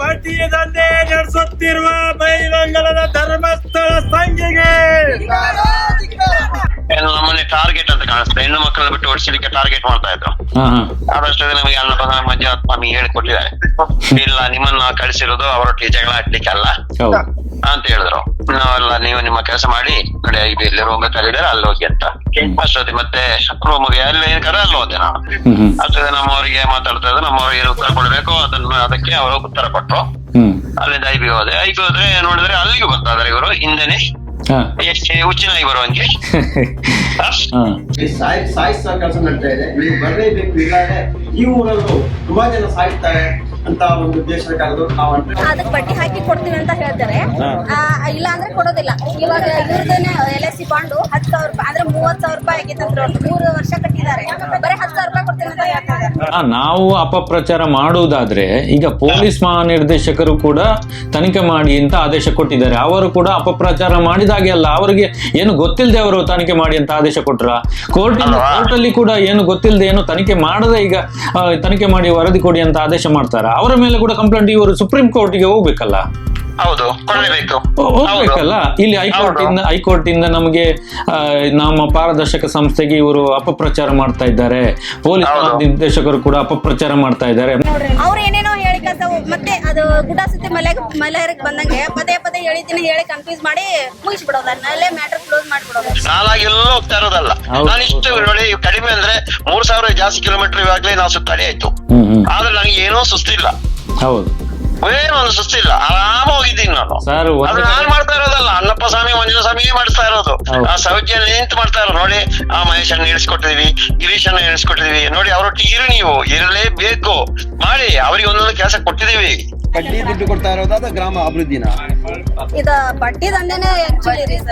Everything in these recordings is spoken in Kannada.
ಬಡ್ಡಿಯ ದಂಧೆ ನಡೆಸುತ್ತಿರುವ ಬೈಲಂಗಲದ ಧರ್ಮಸ್ಥಳ ಸಂಘಿಗೆ ನಮ್ಮನೆ ಟಾರ್ಗೆಟ್ ಅಂತ ಕಾಣಿಸ್ತದೆ. ಹೆಣ್ಣು ಮಕ್ಕಳನ್ನ ಬಿಟ್ಟು ಓಡಿಸಲಿಕ್ಕೆ ಟಾರ್ಗೆಟ್ ಮಾಡ್ತಾ ಇದ್ರು. ಆದಷ್ಟು ನಮಗೆ ಅನ್ನಪದ ಮಂಜುನಾಥ ಸ್ವಾಮಿ ಹೇಳಿಕೊಟ್ಟಿದ್ದಾರೆ, ಇಲ್ಲ ನಿಮ್ಮನ್ನ ಕಳಿಸಿರೋದು ಅವರೊಟ್ಟಿಗೆ ಜಗಳ ಆಡ್ಲಿಕ್ಕೆ ಅಲ್ಲ ಅಂತ ಹೇಳಿದ್ರು. ನಾವೆಲ್ಲ ನೀವು ನಿಮ್ಮ ಕೆಲಸ ಮಾಡಿ ಕಡೆ ಇಲ್ಲಿ ರೋಗ ಕರೀದಾರೆ ಅಲ್ಲಿ ಹೋಗಿ ಅಂತ ಅಷ್ಟೊತ್ತಿ ಮತ್ತೆ ರೂಮ್ಗೆ ಅಲ್ಲಿ ಏನ್ ಕರೆ ಅಲ್ಲಿ ಹೋದೆ ನಾನು. ಅಷ್ಟೊತ್ತಿಗೆ ನಮ್ಮವರಿಗೆ ಮಾತಾಡ್ತಾ ಇದ್ರು, ನಮ್ಮವ್ರಿಗೆ ಏನು ಉತ್ತರ ಕೊಡ್ಬೇಕು ಅದಕ್ಕೆ ಅವರು ಉತ್ತರ ಕೊಟ್ರು. ಅಲ್ಲಿಂದ ಐಬಿ ಹೋದೆ. ಐಬಿ ಹೋದ್ರೆ ನೋಡಿದ್ರೆ ಅಲ್ಲಿಗೂ ಬರ್ತಾದ್ರೆ ಇವರು ಹಿಂದೆನೆ ಹುಚ್ಚಿನಾಗಿ ಬರುವಂಗೆ ಸಾಯಿಸುವ ಕೆಲಸ ನಡ್ತಾ ಇದೆ. ನೀವು ಬರಲೇಬೇಕು, ಇಲ್ಲಾಂದ್ರೆ ಈ ಊರಲ್ಲೂ ತುಂಬಾ ಜನ ಸಾಯ್ತಾರೆ ಅಂತ ಒಂದು ಉದ್ದೇಶದ ಕಾಲದ ನಾವು ಅದಕ್ಕೆ ಬಡ್ಡಿ ಹಾಕಿ ಕೊಡ್ತೀವಿ ಅಂತ ಹೇಳ್ತಾರೆ. ಇಲ್ಲ ಅಂದ್ರೆ ಕೊಡೋದಿಲ್ಲ. ಇವಾಗ ಇವ್ರದೇನೆ LIC ಬಾಂಡು 10,000 ರೂಪಾಯಿ ಅಂದ್ರೆ 30,000 ರೂಪಾಯಿ ಆಗಿತ್ತಂದ್ರೆ 3 ವರ್ಷ ಕಟ್ಟಿದ್ದಾರೆ. ಬರೀ 10,000 ರೂಪಾಯಿ ಕೊಡ್ತೀನಿ ಅಂತ ಹೇಳ್ತಾರೆ. ನಾವು ಅಪಪ್ರಚಾರ ಮಾಡುವುದಾದ್ರೆ ಈಗ ಪೊಲೀಸ್ ಮಹಾನಿರ್ದೇಶಕರು ಕೂಡ ತನಿಖೆ ಮಾಡಿ ಅಂತ ಆದೇಶ ಕೊಟ್ಟಿದ್ದಾರೆ. ಅವರು ಕೂಡ ಅಪಪ್ರಚಾರ ಮಾಡಿದಾಗೆ ಅಲ್ಲ, ಅವರಿಗೆ ಏನು ಗೊತ್ತಿಲ್ಲದೆ ಅವರು ತನಿಖೆ ಮಾಡಿ ಅಂತ ಆದೇಶ ಕೊಟ್ರ. ಕೋರ್ಟ್ ಅಲ್ಲಿ ಕೂಡ ಏನು ಗೊತ್ತಿಲ್ಲದೆ ಏನು ತನಿಖೆ ಮಾಡದೆ ಈಗ ತನಿಖೆ ಮಾಡಿ ವರದಿ ಕೊಡಿ ಅಂತ ಆದೇಶ ಮಾಡ್ತಾರ. ಅವರ ಮೇಲೆ ಕೂಡ ಕಂಪ್ಲೇಂಟ್ ಇವರು ಸುಪ್ರೀಂ ಕೋರ್ಟ್ಗೆ ಹೋಗ್ಬೇಕಲ್ಲ. ಹೌದು, ಹೋಗ್ಬೇಕಲ್ಲ. ಇಲ್ಲಿ ಹೈಕೋರ್ಟ್ ಇಂದ ನಮಗೆ ನಮ್ಮ ಪಾರದರ್ಶಕ ಸಂಸ್ಥೆಗೆ ಇವರು ಅಪಪ್ರಚಾರ ಮಾಡ್ತಾ ಇದ್ದಾರೆ, ಪೊಲೀಸ್ ನಿರ್ದೇಶಕರು ಕೂಡ ಅಪಪ್ರಚಾರ ಮಾಡ್ತಾ ಇದ್ದಾರೆ. ಅವ್ರು ಏನೇನೋ ಹೇಳಿ ಮತ್ತೆ ಅದು ಗುಡ್ಡ ಸುತ್ತಿ ಮಲೆಯರಿಗೆ ಬಂದಂಗೆ ಪದೇ ಪದೇ ಹೇಳಿ ಕನ್ಫ್ಯೂಸ್ ಮಾಡಿ ಮುಗಿಸ್ಬಿಡೋದು. ಅಲ್ಲೇ ಮ್ಯಾಟರ್ ಕ್ಲೋಸ್ ಮಾಡ್ಬಿಡೋದು. ನಾಲಾಗಿ ಎಲ್ಲೋ ಹೋಗ್ತಾ ಇರೋದಲ್ಲ. ನಾನು ಇಷ್ಟು ನೋಡಿ ಕಡಿಮೆ ಅಂದ್ರೆ 3,000 ಜಾಸ್ತಿ ಕಿಲೋಮೀಟರ್ ಇವಾಗ್ಲೇ ನಾವು ಸುತ್ತಾಡಿ ಆಯ್ತು. ಆದ್ರೆ ನನಗೆ ಏನೋ ಸುಸ್ತಿಲ್ಲ. ಹೌದು, ಏನೊಂದು ಸುಸ್ತಿಲ್ಲ, ಆರಾಮ ಹೋಗಿದ್ದೀನಿ ನಾನು. ಅದು ನಾನು ಮಾಡ್ತಾ ಇರೋದಲ್ಲ, ಅನ್ನಪ್ಪ ಸ್ವಾಮಿ ಮಂಜುನಾಥ ಸ್ವಾಮಿಯೇ ಮಾಡ್ತಾ ಇರೋದು. ಆ ಸೌಜ್ಯಲ್ಲಿ ನಿಂತು ಮಾಡ್ತಾ ಇರೋದು. ನೋಡಿ, ಆ ಮಹೇಶನ್ನ ಇಳಿಸ್ಕೊಟ್ಟಿದೀವಿ, ಗಿರೀಶನ್ನ ಇಳಿಸ್ಕೊಟ್ಟಿದೀವಿ. ನೋಡಿ, ಅವರೊಟ್ಟಿಗೆ ನೀವು ಇರಲೇಬೇಕು ಮಾಡಿ. ಅವ್ರಿಗೆ ಒಂದೊಂದು ಕೆಲಸ ಕೊಟ್ಟಿದೀವಿ. ಬಡ್ಡಿ ದುಡ್ಡು ಕೊಡ್ತಾ ಇರೋದಾದ ಗ್ರಾಮ ಅಭಿವೃದ್ಧಿನ ಇದು ಬಡ್ಡಿ ದಂಧೆನೇ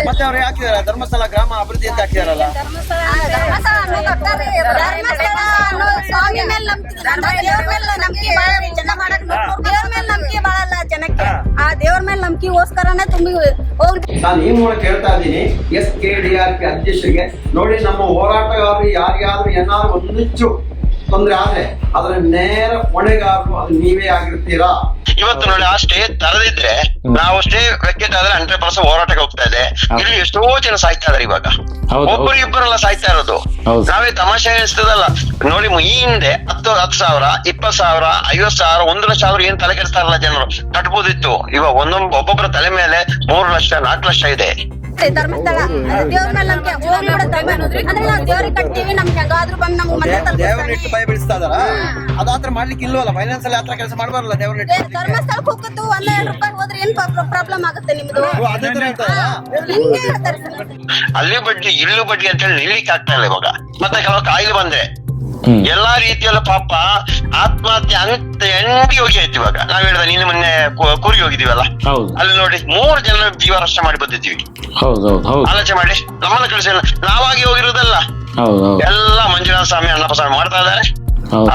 ಮತ್ತೆ ಅವ್ರು ಹಾಕಿದಾರ ಧರ್ಮಸ್ಥಳ ಗ್ರಾಮ ಅಭಿವೃದ್ಧಿ ಅಂತ ಹಾಕಿದಾರಲ್ಲ. ನಂಬಿಕೆ ಬಾಳಲ್ಲ ಜನಕ್ಕೆ. ಆ ದೇವ್ರ ಮೇಲೆ ನಂಬಿಕೆಗೋಸ್ಕರನೇ ತುಂಬಿ ಹೋಗಿ. ನಾನು ಈ ಮೂಲಕ ಹೇಳ್ತಾ ಇದ್ದೀನಿ SKDRP ಅಧ್ಯಕ್ಷರಿಗೆ, ನೋಡಿ ನಮ್ಮ ಹೋರಾಟಗಾರರು ಯಾರಿಗಾದ್ರೂ ಏನಾದ್ರು ಒಂದಿಚ್ಚು ತೊಂದ್ರೆ ಆದ್ರೆ ಅದರ ನೇರ ಹೊಣೆಗಾರರು ಅದು ನೀವೇ ಆಗಿರ್ತೀರಾ. ಇವತ್ತು ನೋಡಿ, ಆ ಸ್ಟೇ ತರದಿದ್ರೆ ನಾವು ಸ್ಟೇ ವೆಕೆಟ್ ಆದ್ರೆ 100% ಹೋರಾಟಕ್ಕೆ ಹೋಗ್ತಾ ಇದೆ. ಇಲ್ಲಿ ಎಷ್ಟೋ ಜನ ಸಾಯ್ತಾ ಇದಾರೆ ಇವಾಗ. ಒಬ್ಬರು ಇಬ್ಬರೆಲ್ಲ ಸಾಯ್ತಾ ಇರೋದು. ನಾವೇ ತಮಾಷೆ ಎನಿಸ್ತದಲ್ಲ. ನೋಡಿ, ಈ ಹಿಂದೆ 10,000 20,000 50,000 1 ಲಕ್ಷ ಆದ್ರೂ ಏನ್ ತಲೆ ಕೆಡಿಸ್ತಾರಲ್ಲ ಜನರು, ಕಟ್ಬೋದಿತ್ತು. ಇವಾಗ ಒಬ್ಬೊಬ್ಬರ ತಲೆ ಮೇಲೆ 3 ಲಕ್ಷ 4 ಲಕ್ಷ ಇದೆ. ಧರ್ಮಸ್ಥಳ ದೇವ್ರ ಮೇಲೆ ನಂಬಿಕೆ ಅಂದ್ರೆ ನಾವು ದೇವ್ರಿಗೆ ಕಟ್ತೀವಿ. ನಮ್ಗೆ ಹೆಂಗಾದ್ರೂ ಬಂದ್ ನಮ್ಗೆ ಮನೆ ದೇವ್ರನ್ನಿಟ್ಟು ಭಯ ಬೀಳಿಸ್ತಾ ಇದಾರ. ಅದಾತ್ರ ಮಾಡ್ಲಿಕ್ಕೆ ಇಲ್ವಲ್ಲ, ಫೈನಾನ್ಸ್ ಅಲ್ಲಿ ಆತರ ಕೆಲಸ ಮಾಡಬಾರಲ್ಲ. ದೇವ್ರನ್ನಿಟ್ಟು ಧರ್ಮಸ್ಥಳಕ್ಕೆ ಹೋಗುತ್ತು 1,200 ರೂಪಾಯಿ ಹೋದ್ರೆ ಏನ್ ಪ್ರಾಬ್ಲಮ್ ಆಗುತ್ತೆ ನಿಮ್ದು? ಅದೇ ತರ ಹೇಳ್ತಾರ. ಹಿಂಗೆ ಹೇಳ್ತಾರೆ. ಅಲ್ಲಿ ಬಡ್ಡಿ ಇಲ್ಲೂ ಬಡ್ಡಿ ಅಂತ ಹೇಳಿ ನಿಲ್ಲಿಕ್ಕೆ ಆಗ್ತಾ ಇಲ್ಲ ಇವಾಗ. ಮತ್ತೆ ಕೆಲವು ಕಾಯಿಲೆ ಬಂದ್ರೆ ಎಲ್ಲಾ ರೀತಿಯಲ್ಲ ಪಾಪ ಆತ್ಮಹತ್ಯೆ ಅಂತ ಎಂಟಿ ಹೋಗಿ ಆಯ್ತು. ಇವಾಗ ನಾವ್ ಹೇಳಿದ ನಿನ್ನೆ ಮೊನ್ನೆ ಕೂರಿಗೆ ಹೋಗಿದೀವಲ್ಲ, ಅಲ್ಲಿ ನೋಡಿ 3 ಜನ ಜೀವ ರಕ್ಷಣೆ ಮಾಡಿ ಬಂದಿದ್ದೀವಿ. ಆಲೋಚನೆ ಮಾಡಿ, ನಮ್ಮನ್ನ ಕಳಿಸಿಲ್ಲ, ನಾವಾಗಿ ಹೋಗಿರೋದಲ್ಲ. ಎಲ್ಲ ಮಂಜುನಾಥ ಸ್ವಾಮಿ ಅನ್ನಪ್ಪ ಸ್ವಾಮಿ ಮಾಡ್ತಾ ಇದ್ದಾರೆ.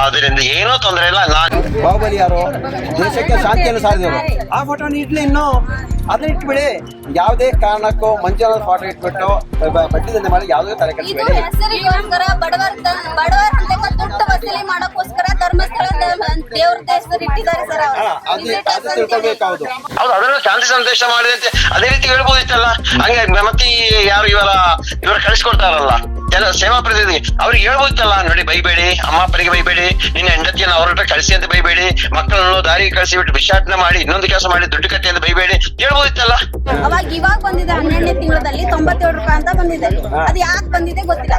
ಅದರಿಂದ ಏನೋ ತೊಂದರೆ ಇಲ್ಲ. ಬಾಹುಬಲಿ ಯಾರು ದೇಶಕ್ಕೆ ಶಾಂತಿಯನ್ನು ಸಾರಿದವರು. ಆ ಫೋಟೋನ ಇಡ್ಲಿ, ಇನ್ನು ಅದನ್ನ ಇಟ್ಬಿಡಿ. ಯಾವುದೇ ಕಾರಣಕ್ಕೂ ಮಂಜುನಾಥ ಫೋಟೋ ಇಟ್ಬಿಟ್ಟು ಬಡ್ಡಿ ದಂಧೆ ಮಾಡಿ ಯಾವುದೇ ತಲೆ ಕೆಡಿಸಬೇಡಿ. ಹೆಸರಿಗೋಸ್ಕರ ಬಡವರ ದುಡ್ಡು ವಸೂಲಿ ಮಾಡೋಕ್ಕೋಸ್ಕರ ಧರ್ಮಸ್ಥಳ ದೇವ್ರ ಹೆಸರು ಇಟ್ಟಿದ್ದಾರೆ ಸರ್. ಅದು ತಿಳ್ಕೊಳ್ಬೇಕಾದ್ರು. ಹೌದು, ಅದನ್ನ ಶಾಂತಿ ಸಂದೇಶ ಮಾಡಿದಂತೆ ಅದೇ ರೀತಿ ಹೇಳ್ಬೋದಿತ್ತಲ್ಲ. ಹಂಗೆ ಮತ್ತೆ ಯಾರು ಇವರು ಕಳಿಸ್ಕೊಡ್ತಾರಲ್ಲ ಜನ ಸೇವಾ ಪ್ರತಿನಿಧಿ, ಅವ್ರಿಗೆ ಹೇಳ್ಬೋದಿತ್ತಲ್ಲ, ನೋಡಿ ಬೈಬೇಡಿ, ಅಮ್ಮ ಅಪ್ಪನಿಗೆ ಬೈಬೇಡಿ, ನಿನ್ನ ಹೆಂಡತಿಯನ್ನು ಅವ್ರ ಕಳಿಸಿ ಅಂತ ಬೈಬೇಡಿ, ಮಕ್ಕಳನ್ನು ದಾರಿಗೆ ಕಳಿಸಿ ಬಿಟ್ಟು ಭಿಕ್ಷಾಟನೆ ಮಾಡಿ ಇನ್ನೊಂದು ಕೆಲಸ ಮಾಡಿ ದುಡ್ಡು ಕಟ್ಟಿ ಅಂತ ಬೈಬೇಡಿ, ಹೇಳ್ಬೋದಿತ್ತಲ್ಲ. ಇವಾಗ ಬಂದಿದೆ 12ನೇ ತಿಂಗಳಲ್ಲಿ 97 ರೂಪಾಯಿ ಅಂತ ಬಂದಿದೆ. ಅದು ಯಾಕೆ ಬಂದಿದೆ ಗೊತ್ತಿಲ್ಲ.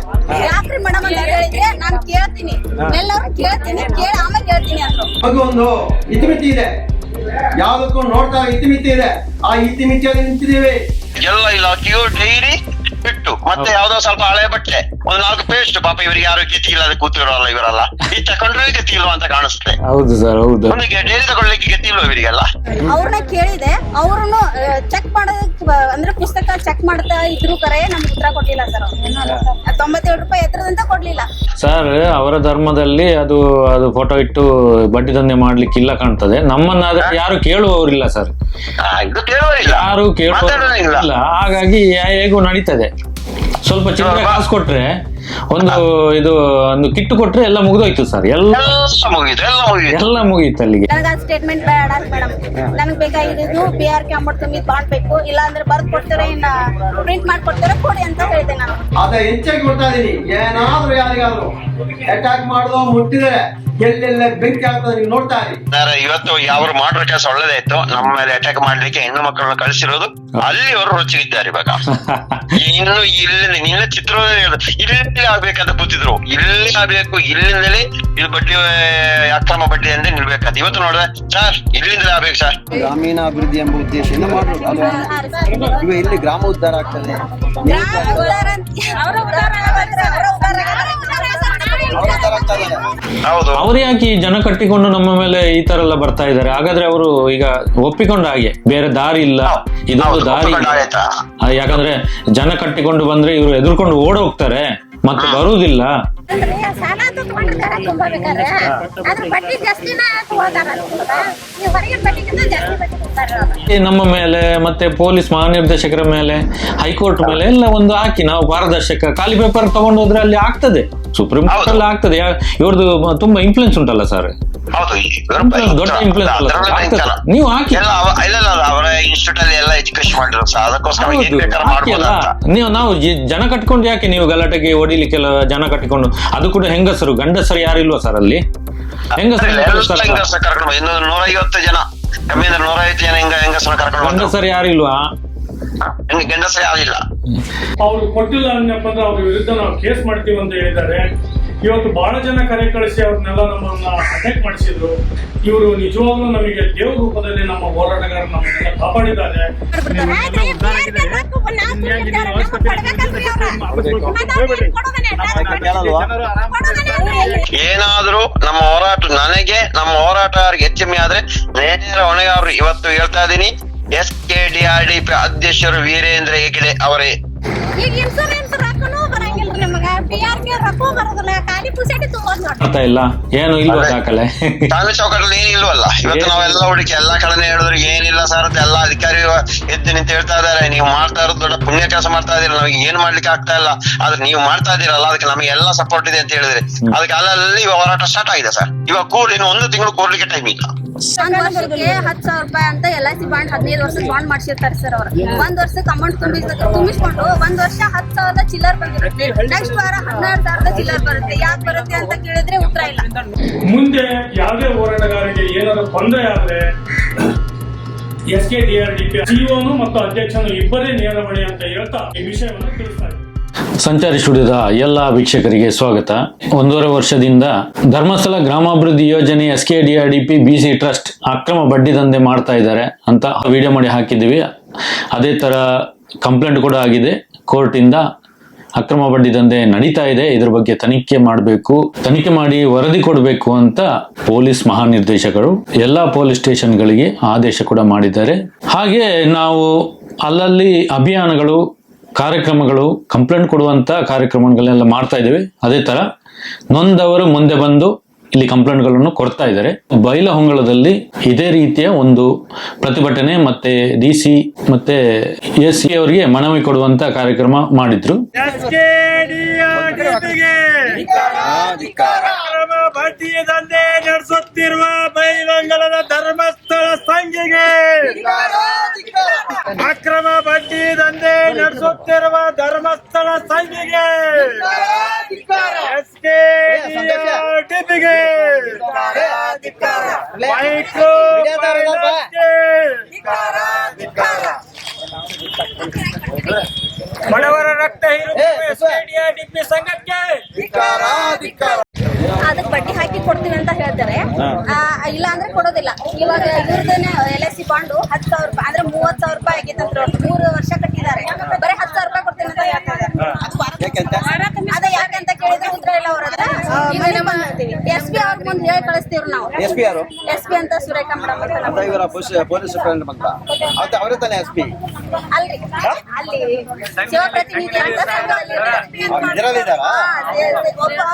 ಯಾಕ್ರಿ ಮೇಡಮ್ ಅಂತ ಹೇಳಿದ್ರೆ ನಾನು ಕೇಳ್ತೀನಿ, ಎಲ್ಲರೂ ಕೇಳ್ತೀನಿ, ಆಮೇಲೆ ಹೇಳ್ತೀನಿ ಅಂತ. ಒಂದು ಇತಿಮಿತಿ ಇದೆ, ಯಾವ್ದಕ್ಕೂ ನೋಡ್ತಾ ಇತಿಮಿತಿ ಇದೆ. ಆ ಇತಿಮಿತಿಯಲ್ಲಿ ನಿಂತಿದ್ದೀವಿ. ಎಲ್ಲ ಇಲಾಖೆಯು ಡೈರಿ ಬಿಟ್ಟು ಮತ್ತೆ ಯಾವ್ದೋ ಸ್ವಲ್ಪ ಹಳೆ ಬಟ್ಟೆ, 1-4 ಪೇಸ್ಟ್. ಪಾಪ ಇವ್ರಿಗೆ ಯಾರು ಗತಿ ಇಲ್ಲ, ಅದು ಕೂತಿರೋಲ್ಲ ಇವರೆಲ್ಲ. ಇದು ತಕೊಂಡ್ರೆ ಗತಿ ಇಲ್ವಾ ಅಂತ ಕಾಣಿಸುತ್ತೆ. ಹೌದು ಸರ್, ಹೌದು. ಒಂದು ಡೈರಿ ತಗೊಳ್ಳಿಕ್ಕೆ ಗತಿ ಇಲ್ವಾ ಇವರಿಗೆಲ್ಲ? ಅವ್ರನ್ನ ಕೇಳಿದೆ, ಅವ್ರನ್ನು ಚೆಕ್ ಮಾಡೋದಕ್ಕೆ ಅಂದ್ರೆ ಪುಸ್ತಕ ಚೆಕ್ ಮಾಡ್ತಾ ಇದ್ರು ಕರೆ ನಮ್ಗೆ ಉತ್ತರ ಕೊಟ್ಟಿಲ್ಲ ಸರ್. 97 ರೂಪಾಯಿ ಎತ್ತರದಂತ ಕೊಡ್ಲಿಲ್ಲ ಸರ್. ಅವರ ಧರ್ಮದಲ್ಲಿ ಅದು ಫೋಟೋ ಇಟ್ಟು ಬಡ್ಡಿ ದಂಧೆ ಮಾಡ್ಲಿಕ್ಕೆ ಇಲ್ಲ ಕಾಣ್ತದೆ. ನಮ್ಮನ್ನ ಯಾರು ಕೇಳುವವರಿಲ್ಲ ಸರ್, ಯಾರು ಕೇಳುವವರಿಲ್ಲ. ಹಾಗಾಗಿ ಹೇಗೂ ನಡೀತದೆ. ಸ್ವಲ್ಪ ಚಿಲ್ಲರೆ ಕಾಸು ಕೊಟ್ರೆ ಒಂದು ಕಿಟ್ಟು ಕೊಟ್ರೆ ಎಲ್ಲ ಮುಗಿದೋಯ್ತು ಸರ್, ಎಲ್ಲ ಮುಗೀತು ಅಲ್ಲಿಗೆ. ನನಗೆ ಸ್ಟೇಟ್ಮೆಂಟ್ ಬೇಡ ಮೇಡಮ್, ನನಗೆ ಬೇಕಾಗಿದ್ದು PRK ಅಮೌಂಟ್ ತುಂಬಿ ಬಾಂಡ್ ಬೇಕು, ಇಲ್ಲ ಅಂದ್ರೆ ಬರ್ದು ಕೊಡ್ತೀರಾ, ಇನ್ನ ಪ್ರಿಂಟ್ ಮಾಡ್ಕೊಡ್ತೀರಾ ಕೊಡಿ ಅಂತ ಹೇಳಿದೆ ನಾನು. ಅದ ಹೆಚ್ಚಾಗಿ ಕೊಡ್ತಾ ಇದೀನಿ. ಏನಾದ್ರೂ ಯಾರಿಗಾದ್ರು ಅಟ್ಯಾಕ್ ಮಾಡೋದು ಮುಟ್ಟಿದ್ರೆ ಎಲ್ಲೆಲ್ಲ ಬೆಂಕಿ ಆಗ್ತದೆ, ನೀವು ನೋಡ್ತಾ ಇರಿ. ಇವತ್ತು ಅವ್ರು ಮಾಡಿರೋ ಕೆಲಸ ಒಳ್ಳೇದಾಯ್ತು. ನಮ್ಮ ಮೇಲೆ ಅಟ್ಯಾಕ್ ಮಾಡ್ಲಿಕ್ಕೆ ಹೆಣ್ಣು ಮಕ್ಕಳನ್ನ ಕಳಿಸಿರೋದು ಅಲ್ಲಿ ಅವರು ರೊಚ್ಚಿಗಿದ್ದಾರೆ. ಇವಾಗ ಇನ್ನು ಇಲ್ಲಿ ಚಿತ್ರ ಇಲ್ಲಿ ಆಗ್ಬೇಕಂತ ಕೂತಿದ್ರು, ಇಲ್ಲಿ ಆಗ್ಬೇಕು, ಇಲ್ಲಿಂದಲೇ ಇದು ಬಡ್ಡಿ ಅಕ್ರಮ ಬಡ್ಡಿ ಅಂದ್ರೆ ನಿಲ್ಬೇಕಂತ. ಇವತ್ತು ನೋಡಿದ್ರೆ ಸರ್ ಇಲ್ಲಿಂದಲೇ ಆಗ್ಬೇಕು ಸರ್. ಗ್ರಾಮೀಣಾಭಿವೃದ್ಧಿ ಎಂಬ ಉದ್ದೇಶದಿಂದ ಮಾಡೋದು ಅದು. ಇಲ್ಲಿ ಗ್ರಾಮ ಉದ್ಧಾರ ಆಗ್ತದೆ. ಅವ್ರು ಯಾಕೆ ಈ ಜನ ಕಟ್ಟಿಕೊಂಡು ನಮ್ಮ ಮೇಲೆ ಈ ತರ ಎಲ್ಲ ಬರ್ತಾ ಇದ್ದಾರೆ? ಹಾಗಾದ್ರೆ ಅವರು ಈಗ ಒಪ್ಪಿಕೊಂಡ ಹಾಗೆ, ಬೇರೆ ದಾರಿ ಇಲ್ಲ, ಇದೊಂದು ದಾರಿ ಇಲ್ಲ. ಯಾಕಂದ್ರೆ ಜನ ಕಟ್ಟಿಕೊಂಡು ಬಂದ್ರೆ ಇವರು ಎದುರ್ಕೊಂಡು ಓಡ ಹೋಗ್ತಾರೆ, ಮತ್ತೆ ಬರುವುದಿಲ್ಲ. ನಮ್ಮ ಮೇಲೆ ಮತ್ತೆ ಪೊಲೀಸ್ ಮಹಾನಿರ್ದೇಶಕರ ಮೇಲೆ, ಹೈಕೋರ್ಟ್ ಮೇಲೆ ಎಲ್ಲ ಒಂದು ಹಾಕಿ ನಾವು ಪಾರದರ್ಶಕ ಖಾಲಿ ಪೇಪರ್ ತಗೊಂಡು ಹೋದ್ರೆ ಅಲ್ಲಿ ಆಗ್ತದೆ, ಸುಪ್ರೀಂ ಕೋರ್ಟ್ ಅಲ್ಲಿ ಆಗ್ತದೆ. ಇವ್ರದ್ದು ತುಂಬಾ ಇನ್ಫ್ಲುಯೆನ್ಸ್ ಉಂಟಲ್ಲ ಸರ್, ದೊಡ್ಡ ಇನ್ಫ್ಲುಯೆನ್ಸ್ ಅಲ್ಲ, ನೀವು ಹಾಕಿ. ಅವರ ಇನ್ಸ್ಟಿಟ್ಯೂಟ್ ಅಲ್ಲಿ ಎಲ್ಲ ಎಜುಕೇಶನ್ ಮಾಡಿದ್ರು ಸರ್, ಅದಕ್ಕೋಸ್ಕರ ನಾವು ಜನ ಕಟ್ಕೊಂಡು ಯಾಕೆ ನೀವು ಗಲಾಟೆಗೆ ಹೊಡಿಲಿಕ್ಕೆಲ್ಲ ಜನ ಕಟ್ಟಿಕೊಂಡು? ಅದು ಕೂಡ ಹೆಂಗಸರು, ಗಂಡಸರು ಯಾರಿಲ್ವಾ ಸರ್ ಅಲ್ಲಿ? ಹೆಂಗಸರು ಕರ್ಕೊಂಡು 150 ಜನ, ಕಮ್ಮಿ ಅಂದ್ರೆ 150 ಜನ ಹೆಂಗಸರು ಕರ್ಕೊಂಡು, ಗಂಡಸರು ಯಾರಿಲ್ವಾ? ಗಂಡಸರು ಯಾರಿಲ್ಲ. ಅವ್ರು ಕೊಟ್ಟಿಲ್ಲ ಅನ್ನಪ್ಪ ಅಂದ್ರೆ ಅವ್ರ ವಿರುದ್ಧ ನಾವು ಕೇಸ್ ಮಾಡ್ತೀವಿ ಅಂತ ಹೇಳಿದ್ದಾರೆ. ಇವತ್ತು ಬಹಳ ಜನ ಕರೆ ಕಳಿಸಿ ಅವ್ರನ್ನೆಲ್ಲ ನಮ್ಮನ್ನ ಅಟ್ಯಾಕ್ ಮಾಡಿಸಿದ್ರು. ಇವರು ನಿಜವಾಗ್ಲೂ ನಮಗೆ ದೇವ್ರ ರೂಪದಲ್ಲಿ ನಮ್ಮ ಹೋರಾಟಗಾರ ನಮ್ಮನ್ನೆಲ್ಲ ಕಾಪಾಡಿದ್ದಾರೆ. ಏನಾದ್ರೂ ನಮ್ಮ ಹೋರಾಟ ನನಗೆ ನಮ್ಮ ಹೋರಾಟಗಾರರಿಗೆ ಹೆಚ್ಚಮ್ಮೆ ಆದ್ರೆ ನೇರ ಹೊಣೆಗಾರರು. ಇವತ್ತು ಹೇಳ್ತಾ ಇದೀನಿ, SKDRDP ಅಧ್ಯಕ್ಷರು ವೀರೇಂದ್ರ ಹೆಗ್ಡೆ ಅವರೇ. ಇಲ್ಲ ಏನು ಇಲ್ವಾ ದಾಖಲೆ? ತಾಲೂಕು ಚೌಕಟ್ಟಲ್ಲಿ ಏನ್ ಇಲ್ವಲ್ಲ. ಇವತ್ತು ನಾವೆಲ್ಲ ಹುಡುಕಿ ಎಲ್ಲಾ ಕಡೆನೇ ಹೇಳಿದ್ರು ಏನಿಲ್ಲ ಸರ್ ಅಂತ ಎಲ್ಲ ಅಧಿಕಾರಿ ಎದ್ದು ನಿಂತು ಹೇಳ್ತಾ ಇದಾರೆ. ನೀವು ಮಾಡ್ತಾ ಇರೋದು ದೊಡ್ಡ ಪುಣ್ಯ ಕೆಲಸ ಮಾಡ್ತಾ ಇದೀರ, ನಮಗೆ ಏನ್ ಮಾಡ್ಲಿಕ್ಕೆ ಆಗ್ತಾ ಇಲ್ಲ, ಆದ್ರೆ ನೀವು ಮಾಡ್ತಾ ಇದೀರಲ್ಲ ಅದಕ್ಕೆ ನಮಗೆ ಎಲ್ಲ ಸಪೋರ್ಟ್ ಇದೆ ಅಂತ ಹೇಳಿದ್ರೆ ಅದಕ್ಕೆ ಅಲ್ಲಲ್ಲಿ ಹೋರಾಟ ಸ್ಟಾರ್ಟ್ ಆಗಿದೆ ಸರ್. ಇವಾಗ ಇನ್ನು 1 ತಿಂಗಳು ಕೂರ್ಲಿಕ್ಕೆ ಟೈಮ್ ಇಲ್ಲ. ಒಂದ್ ವರ್ಷಕ್ಕೆ 10,000 ರೂಪಾಯಿ ಅಂತ LIC ಬಾಂಡ್ 15 ವರ್ಷಕ್ಕೆ ಬಾಂಡ್ ಮಾಡಿಸಿರ್ತಾರೆ ಸರ್ ಅವರು. ಒಂದ್ ವರ್ಷಕ್ಕೆ ಅಮೌಂಟ್ ತುಂಬಿಸ್ಕೊಂಡು 1 ವರ್ಷ 10,000 ಚಿಲ್ಲರ್ ಬಂದಿರುತ್ತೆ, ನೆಕ್ಸ್ಟ್ ವಾರ 12,000 ಚಿಲ್ಲರ್ ಬರುತ್ತೆ. ಯಾಕೆ ಬರುತ್ತೆ ಅಂತ ಕೇಳಿದ್ರೆ ಉತ್ತರ ಇಲ್ಲ. ಮುಂದೆ ಯಾವುದೇ ಹೋರಾಟಗಾರರಿಗೆ ಏನಾದ್ರು ತೊಂದರೆ ಆದ್ರೆ SKDRDP CEO ಮತ್ತು ಅಧ್ಯಕ್ಷನು ಇಬ್ಬರೇ ನೇರ ಹೊಣೆ ಅಂತ ಹೇಳ್ತಾ ಈ ವಿಷಯವನ್ನು ತಿಳಿಸ್ತಾರೆ. ಸಂಚಾರಿ ಸ್ಟುಡಿಯೋದ ಎಲ್ಲ ವೀಕ್ಷಕರಿಗೆ ಸ್ವಾಗತ. 1.5 ವರ್ಷದಿಂದ ಧರ್ಮಸ್ಥಳ ಗ್ರಾಮಾಭಿವೃದ್ಧಿ ಯೋಜನೆ SKDRDP BC ಟ್ರಸ್ಟ್ ಅಕ್ರಮ ಬಡ್ಡಿ ದಂಧೆ ಮಾಡ್ತಾ ಇದ್ದಾರೆ ಅಂತ ವಿಡಿಯೋ ಮಾಡಿ ಹಾಕಿದ್ದೀವಿ. ಅದೇ ತರ ಕಂಪ್ಲೇಂಟ್ ಕೂಡ ಆಗಿದೆ, ಕೋರ್ಟ್ ಇಂದ ಅಕ್ರಮ ಬಡ್ಡಿ ದಂಧೆ ನಡೀತಾ ಇದೆ, ಇದ್ರ ಬಗ್ಗೆ ತನಿಖೆ ಮಾಡಬೇಕು, ತನಿಖೆ ಮಾಡಿ ವರದಿ ಕೊಡಬೇಕು ಅಂತ ಪೊಲೀಸ್ ಮಹಾನಿರ್ದೇಶಕರು ಎಲ್ಲಾ ಪೊಲೀಸ್ ಸ್ಟೇಷನ್ಗಳಿಗೆ ಆದೇಶ ಕೂಡ ಮಾಡಿದ್ದಾರೆ. ಹಾಗೆ ನಾವು ಅಲ್ಲಲ್ಲಿ ಅಭಿಯಾನಗಳು, ಕಾರ್ಯಕ್ರಮಗಳು, ಕಂಪ್ಲೇಂಟ್ ಕೊಡುವಂತ ಕಾರ್ಯಕ್ರಮಗಳನ್ನೆಲ್ಲ ಮಾಡ್ತಾ ಇದ್ದೇವೆ. ಅದೇ ತರ ನೊಂದವರು ಮುಂದೆ ಬಂದು ಇಲ್ಲಿ ಕಂಪ್ಲೇಂಟ್ಗಳನ್ನು ಕೊಡ್ತಾ ಇದ್ದಾರೆ. ಬೈಲಹೊಂಗಲದಲ್ಲಿ ಇದೇ ರೀತಿಯ ಒಂದು ಪ್ರತಿಭಟನೆ ಮತ್ತೆ DC ಮತ್ತೆ SC ಅವರಿಗೆ ಮನವಿ ಕೊಡುವಂತ ಕಾರ್ಯಕ್ರಮ ಮಾಡಿದ್ರು. ಬಡ್ಡಿ ದಂಧೆ ನಡೆಸುತ್ತಿರುವ ಬೈಲಹೊಂಗಲದ ಧರ್ಮಸ್ಥಳ ಸಂಘಿಗೆ, ಅಕ್ರಮ ಬಡ್ಡಿ ದಂಧೆ ನಡೆಸುತ್ತಿರುವ ಧರ್ಮಸ್ಥಳ ಸಂಘಿಗೆ, SKDRDPಗೆ, ಮೈಕ್ರೋ ಫೈನಾನ್ಸ್ಗೆ, ಬಡವರ ರಕ್ತ ಹೀರುವ SKDRDP ಸಂಘಕ್ಕೆ ಅದಕ್ಕೆ ಬಡ್ಡಿ ಹಾಕಿ ಕೊಡ್ತೀವಿ ಅಂತ ಹೇಳ್ತಾರೆ, ಇಲ್ಲ ಅಂದ್ರೆ ಕೊಡೋದಿಲ್ಲ. ಇವಾಗ ಇವ್ರದನ್ನ LIC ಬಾಂಡು 10,000 ರೂಪಾಯಿ ಅಂದ್ರೆ 30,000 ರೂಪಾಯಿ ಆಗಿತ್ತು ಅಂತ 3 ವರ್ಷ ಕಟ್ಟಿದ್ದಾರೆ. ಬರೀ 10,000 ರೂಪಾಯಿ ಕೊಡ್ತೀನಿ ಅಂತ ಹೇಳ್ತಾರೆ. ಅದೇ ಯಾಕಂತ ಕೇಳಿದ್ರೆ ಉತ್ತರ ಇಲ್ಲ ಅವ್ರ ಹತ್ರ. SP ಅವ್ರ ಮುಂದೆ ಹೇಳಿ ಕಳಿಸ್ತೀವ್ರಿ ನಾವು. SP ಅಂತ ಸುರೇಖ ಮೇಡಮ್ ಅಂತ ಪೊಲೀಸ್ ಅವರೇ ತಾನೇ SP ಅಲ್ರಿ, ಅಲ್ಲಿ ಸೇವಾ ಪ್ರತಿನಿಧಿ ಅಂತ ಸಂಘದಲ್ಲಿ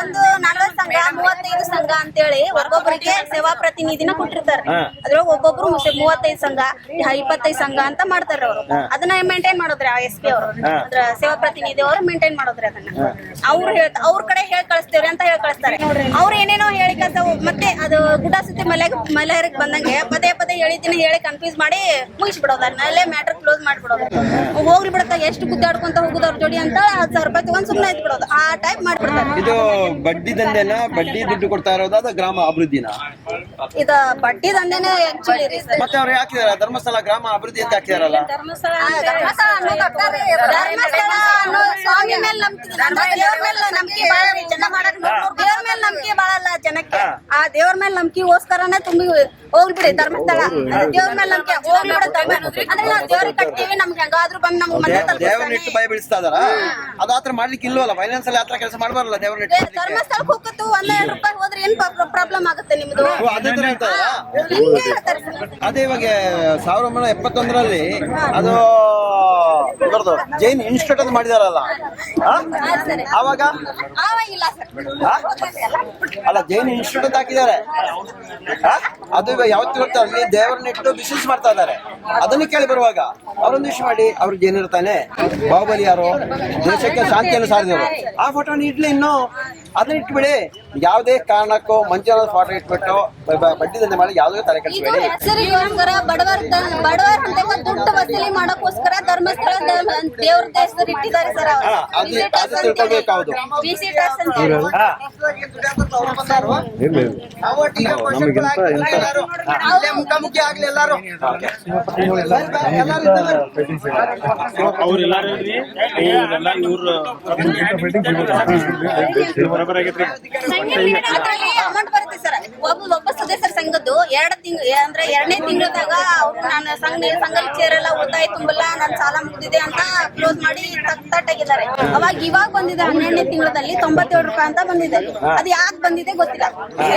ಒಂದು 40 ಸಂಘ 35 ಸಂಘ ಸಂಘ ಅಂತೇಳಿ ಒಬ್ಬೊಬ್ಬರಿಗೆ ಸೇವಾ ಪ್ರತಿನಿಧಿನ ಕೊಟ್ಟಿರ್ತಾರೆ. ಅದ್ರೊಳಗೆ ಒಬ್ಬೊಬ್ರು 35 ಸಂಘ 25 ಸಂಘ ಅಂತ ಮಾಡ್ತಾರೆ ಅವರು. ಅದನ್ನ ಮೇಂಟೈನ್ ಮಾಡೋದ್ರಿ ಆ SP ಅವರು, ಅದ್ರ ಸೇವಾ ಪ್ರತಿನಿಧಿ ಅವರು ಮೇಂಟೈನ್ ಮಾಡೋದ್ರಿ ಅದನ್ನ. ಅವ್ರ ಕಡೆ ಹೇಳಿ ಕಳಿಸ್ತೇವ್ರಿ ಅಂತ ಹೇಳಿ ಕಳಿಸ್ತಾರೆ. ಅವ್ರು ಏನೇನೋ ಹೇಳಿ ಮತ್ತೆ ಅದು ಗುಡ್ಡ ಸುತ್ತಿ ಮಲೆಯರಿಗೆ ಬಂದಂಗೆ ಪದೇ ಪದೇ ಹೇಳಿ ಕನ್ಫ್ಯೂಸ್ ಮಾಡಿ ಮುಗಿಸ್ಬಿಡೋದು, ಅಲ್ಲೇ ಮ್ಯಾಟರ್ ಕ್ಲೋಸ್ ಮಾಡ್ಬಿಡೋದು. ಹೋಗ್ರಿ ಬಿಡತ್ತ ಎಷ್ಟು ಗುದ್ದಾಡ್ಕೊಂತ ಹೋಗುದವ್ರ ಜೋಡಿ ಅಂತ 10,000 ರೂಪಾಯಿ ತಗೊಂಡ್ ಸುಮ್ಮನೆ ಇದ್ಬಿಡೋದು, ಆ ಟೈಪ್ ಮಾಡ್ಬಿಡ್ತಾರೆ. ಇದು ಬಡ್ಡಿ ದಂಧೆನ, ಬಡ್ಡಿ ದುಡ್ಡು ಕೊಡ್ತಾ ಇರೋದು ಅದು ಗ್ರಾಮ ಅಭಿವೃದ್ಧಿನ? ಇದು ಬಡ್ಡಿ ದಂಧೆನೇ ಆಕ್ಚುಲಿ ರೀ ಸರ್. ಮತ್ತೆ ಅವ್ರು ಯಾಕಿದಾರ ಧರ್ಮಸ್ಥಳ ಗ್ರಾಮ ಅಭಿವೃದ್ಧಿ ಅಂತ ಹಾಕಿದಾರಲ್ಲ? ಧರ್ಮಸ್ಥಳ ಅನ್ನೋ ಸ್ವಾಮಿ ಮೇಲೆ ನಂಬಿಕೆ, ದೇವ್ರ ಮೇಲೆ ನಂಬಿಕೆ ಬಾಳ ಜನ ಮಾಡಕ್, ದೇವ್ರ ಮೇಲೆ ನಂಬಿಕೆ ಬಾಳಲ್ಲ ಜನಕ್ಕೆ. ಆ ದೇವ್ರ ಮೇಲೆ ನಂಬಿಕೆಗೋಸ್ಕರನೇ ತುಂಬಿ ಹೋಗ್ಬಿಡಿ ಧರ್ಮಸ್ಥಳ. ದೇವ್ರ ಮೇಲೆ ನಂಬಿಕೆ ಹೋಗ್ಬಿಡುತ್ತೆ ಅಂದ್ರೆ ನಾವು ದೇವ್ರಿಗೆ ಕಟ್ತೀವಿ, ನಮ್ಗೆ ಹೆಂಗಾದ್ರೂ ಬಂದ್ ನಮ್ಗೆ ಮನೆ ದೇವ್ರನ್ನ ಇಟ್ಟು ಭಯ ಬೀಳಿಸ್ತಾ ಇದಾರ. ಅದು ಆತರ ಮಾಡ್ಲಿಕ್ಕೆ ಇಲ್ವಲ್ಲ, ಫೈನಾನ್ಸ್ ಅಲ್ಲಿ ಆತರ ಕೆಲಸ ಮಾಡಬಾರಲ್ಲ ದೇವ್ರನ್ನ ಇಟ್ಟು. ಧರ್ಮಸ್ಥಳಕ್ಕೆ ಹೋಗತ್ತು 1,200 ರೂಪಾಯಿ ಹೋದ್ರೆ ಏನ್ ಪ್ರಾಬ್ಲಮ್ ಆಗುತ್ತೆ ನಿಮ್ದು? ಅದೇ ತರ ಹೇಳ್ತಾರ. ಹಿಂಗೆ ಹೇಳ್ತಾರೆ ಸರ್. ಅದೇ ಇವಾಗ 1971ರಲ್ಲಿ ಅದು ಇವ್ರದ್ದು ಜೈನ್ ಇನ್ಸ್ಟಿಟ್ಯೂಟ್ ಅಂತ ಮಾಡಿದಾರಲ್ಲ, ಅವಾಗ ಇಲ್ಲ ಸರ್. ಅಲ್ಲ ಜೈನ್ ಇನ್ಸ್ಟಿಟ್ಯೂಟ್ ಅಂತ ಹಾಕಿದ್ದಾರೆ. ಅದು ಇವಾಗ ಯಾವತ್ತು ಗೊತ್ತಾ, ಅಲ್ಲಿ ದೇವರನ್ನ ಇಟ್ಟು ಬಿಸಿನೆಸ್ ಮಾಡ್ತಾ ಇದಾರೆ. ಅದನ್ನ ಕೇಳಿ ಬರುವಾಗ ಅವರೊಂದು ವಿಷಯ ಮಾಡಿ, ಅವ್ರ ಜೈನಿರ್ತಾನೆ ಬಾಹುಬಲಿ ಯಾರು ದೇಶಕ್ಕೆ ಶಾಂತಿಯನ್ನು ಸಾರಿದವರು, ಆ ಫೋಟೋನ ಇಡ್ಲಿ ಇನ್ನು ಅದನ್ನ ಇಟ್ಬಿಡಿ. ಯಾವುದೇ ಕಾರಣಕ್ಕೂ ಮಂಜುನಾಥ ಫೋಟೋ ಇಟ್ಬಿಟ್ಟು ಬಡ್ಡಿ ದಂಧೆ ಮಾಡಿ ಯಾವುದೇ ತಲೆ ಕೆಡಿಸಬೇಡಿ. ಹೆಸರಿಗೋಸ್ಕರ ಬಡವರ ಅಂತ ದುಡ್ಡು ವಸೂಲಿ ಮಾಡೋಕ್ಕೋಸ್ಕರ ಧರ್ಮಸ್ಥಳ ದೇವ್ರ ಹೆಸರು ಇಟ್ಟಿದ್ದಾರೆ ಸರ್. ಅದು ತಿಳ್ಕೊಳ್ಬೇಕಾದ್ರು. ಮುಖಾಮುಖಿ ಆಗ್ಲಿ ಎಲ್ಲಾರು. ಅಮೌಂಟ್ ಬರುತ್ತೆ ಸರ್. ಒಬ್ಬ ಸದಸ್ಯರ ಸಂಘದ್ದು 2 ತಿಂಗಳು ಅಂದ್ರೆ 2ನೇ ತಿಂಗಳದಾಗ ಅವ್ರು ನಾನು ಸಂಘ ಸೇರೆಲ್ಲ ಉಳಿತಾಯ ತುಂಬಲ್ಲ, ನನ್ ಸಾಲ ಮುಗಿದಿದೆ ಅಂತ ಕ್ಲೋಸ್ ಮಾಡಿ ತಟ್ಟಾಗಿದ್ದಾರೆ. ಇವಾಗ ಬಂದಿದೆ 12ನೇ ತಿಂಗಳಲ್ಲಿ 97 ರೂಪಾಯಿ ಅಂತ ಬಂದಿದೆ. ಅದು ಯಾಕೆ ಬಂದಿದೆ ಗೊತ್ತಿಲ್ಲ.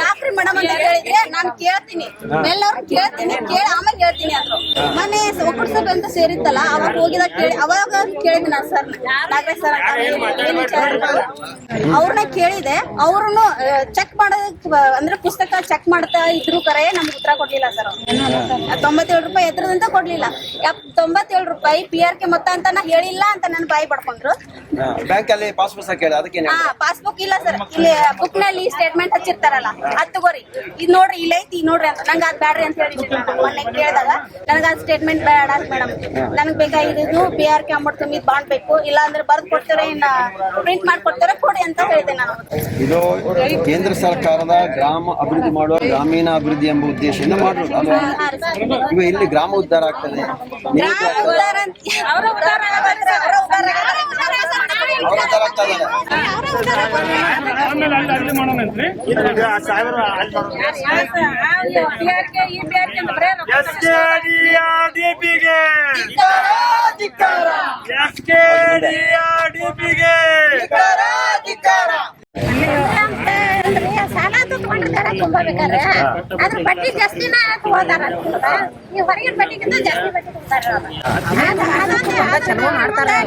ಯಾಕ್ರಿ ಮೇಡಮ್ ಅಂತ ಹೇಳಿದ್ರೆ ನಾನು ಕೇಳ್ತೀನಿ, ಎಲ್ಲರೂ ಕೇಳ್ತೀನಿ, ಕೇಳಿ ಆಮೇಲೆ ಹೇಳ್ತೀನಿ ಅಂದ್ರು. ಮೊನ್ನೆ ಒಕ್ಕೂಟ ಸಭೆ ಅಂತ ಸೇರಿತ್ತಲ್ಲ, ಅವಾಗ ಹೋಗಿದಾಗ ಅವಾಗ ಕೇಳಿದ್ದೆ ನಾನು ಸರ್ ನಾಗರಾಜ್ ಸರ್ ಅವ್ರನ್ನ ಕೇಳಿದೆ. ಅವ್ರನ್ನು ಚೆಕ್ ಮಾಡೋದಕ್ಕೆ ಅಂದ್ರೆ ಪುಸ್ತಕ ಚೆಕ್ ಮಾಡ್ತಾ ಇದ್ರು ಕರೆ ನಮ್ಗೆ ಉತ್ತರ ಕೊಡ್ಲಿಲ್ಲ ಸರ್. 97 ರೂಪಾಯಿ ಎದ್ರದಂತ ಕೊಡ್ಲಿಲ್ಲ. 97 ರೂಪಾಯಿ PRK ಮೊತ್ತ ಅಂತ ನಾ ಹೇಳಿಲ್ಲ ಅಂತ ನನ್ನ ಬಾಯಿ ಪಡ್ಕೊಂಡ್ರು. ಬ್ಯಾಂಕ್ ಅಲ್ಲಿ ಪಾಸ್ ಪುಸ್ತಕ ಕೇಳಿ ಅದಕ್ಕೆ ಪಾಸ್ಬುಕ್ ಇಲ್ಲ ಸರ್. ಇಲ್ಲಿ ಬುಕ್ ನಲ್ಲಿ ಸ್ಟೇಟ್ಮೆಂಟ್ ಹಚ್ಚಿರ್ತಾರಲ್ಲ, ಅದ್ ತಗೋರಿ, ಇದ್ ನೋಡ್ರಿ ಇಲ್ಲ ಐತಿ ನೋಡ್ರಿ ಅಂತ. ನಂಗೆ ಅದ್ ಬ್ಯಾಡ್ರಿ ಅಂತ ಹೇಳಿದ್ದೆ ಮೊನ್ನೆ ಕೇಳಿದಾಗ. ನನಗೆ ಅದ್ ಸ್ಟೇಟ್ಮೆಂಟ್ ಬೇಡ ಮೇಡಮ್, ನನಗ್ ಬೇಕಾಗಿದ್ದು PRK ಅಮೌಂಟ್ ತುಂಬಿ ಬಾಂಡ್ ಬೇಕು, ಇಲ್ಲ ಅಂದ್ರೆ ಬರ್ದ್ ಕೊಡ್ತಾರೆ, ಇನ್ನ ಪ್ರಿಂಟ್ ಮಾಡ್ಕೊಡ್ತಾರೆ, ಕೊಡಿ ಅಂತ ಹೇಳಿದೆ ನಾನು. ಇದು ಕೇಂದ್ರ ಸರ್ಕಾರದ ಗ್ರಾಮ ಅಭಿವೃದ್ಧಿ ಮಾಡುವ ಗ್ರಾಮೀಣ ಅಭಿವೃದ್ಧಿ ಎಂಬ ಉದ್ದೇಶದಿಂದ ಮಾಡಿರೋದು ಅಲ್ವಾ? ಇವ ಇಲ್ಲಿ ಗ್ರಾಮ ಉದ್ಧಾರ ಆಗ್ತದೆ. ಸಾಲ ತಗೊಂಡಿದ್ದಾರೆ ತುಂಬಾ ಬೇಕಾದ್ರೆ, ಅದ್ರ ಬಡ್ಡಿ ಜಾಸ್ತಿನ ತಗೋತಾರ. ನೀವು ಹೊರಗಿನ ಬಡ್ಡಿಗಿಂತ ಜಾಸ್ತಿ ಬಡ್ಡಿ ತಗೋತಾರ.